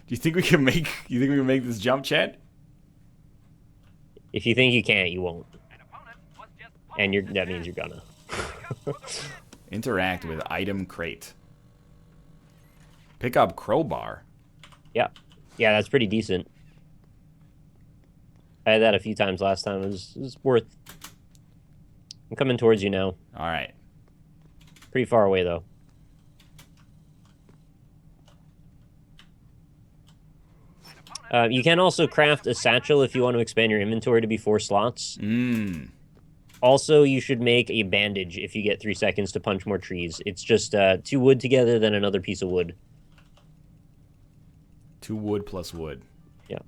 you think we can make this jump, Chad? If you think you can't, you won't. And that means you're gonna. Interact with item crate. Pick up crowbar. Yeah. Yeah, that's pretty decent. I had that a few times last time. It was worth... I'm coming towards you now. Alright. Pretty far away, though. You can also craft a satchel if you want to expand your inventory to be 4 slots. Also, you should make a bandage if you get 3 seconds to punch more trees. It's just 2 wood together, then another piece of wood. 2 wood plus wood. Yeah.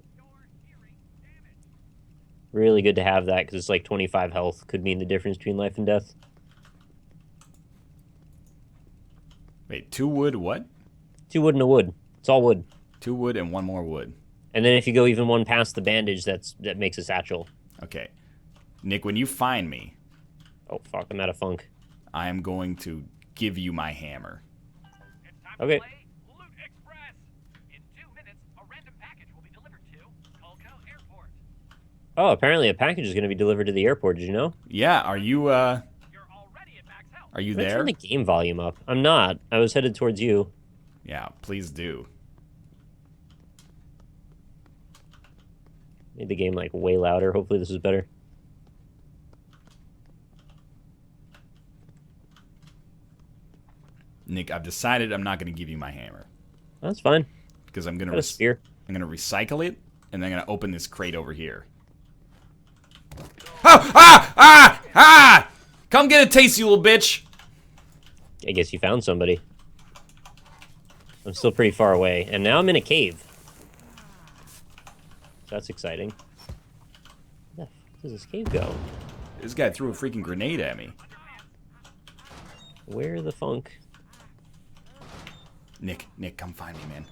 Really good to have that, because it's like 25 health. Could mean the difference between life and death. Wait, 2 wood what? 2 wood and a wood. It's all wood. 2 wood and 1 more wood. And then if you go even one past the bandage, that makes a satchel. Okay. Nick, when you find me... Oh, fuck, I'm out of funk. I am going to give you my hammer. Okay. Oh, apparently a package is going to be delivered to the airport. Did you know? Yeah, are you there? Turn the game volume up. I'm not. I was headed towards you. Yeah, please do. Made the game, like, way louder. Hopefully this is better. Nick, I've decided I'm not going to give you my hammer. That's fine. Because I'm going Got a spear. I'm going to recycle it, and then I'm going to open this crate over here. Oh! Ah! Ah! Ah! Come get a taste, you little bitch! I guess you found somebody. I'm still pretty far away. And now I'm in a cave. That's exciting. Where the fuck does this cave go? This guy threw a freaking grenade at me. Where the funk? Nick, come find me, man.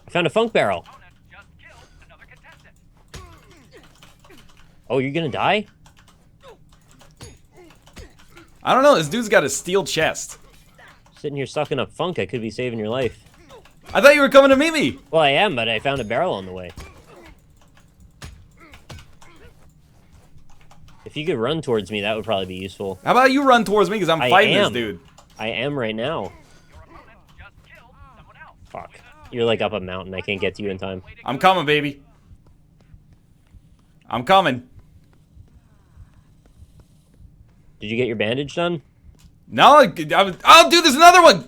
I found a funk barrel. Oh, you're gonna die? I don't know. This dude's got a steel chest. Sitting here sucking up funk, I could be saving your life. I thought you were coming to meet me. Well, I am, but I found a barrel on the way. If you could run towards me, that would probably be useful. How about you run towards me, because I'm fighting this dude. I am right now. Fuck. You're like up a mountain. I can't get to you in time. I'm coming, baby. I'm coming. Did you get your bandage done? No, oh, dude, there's another one.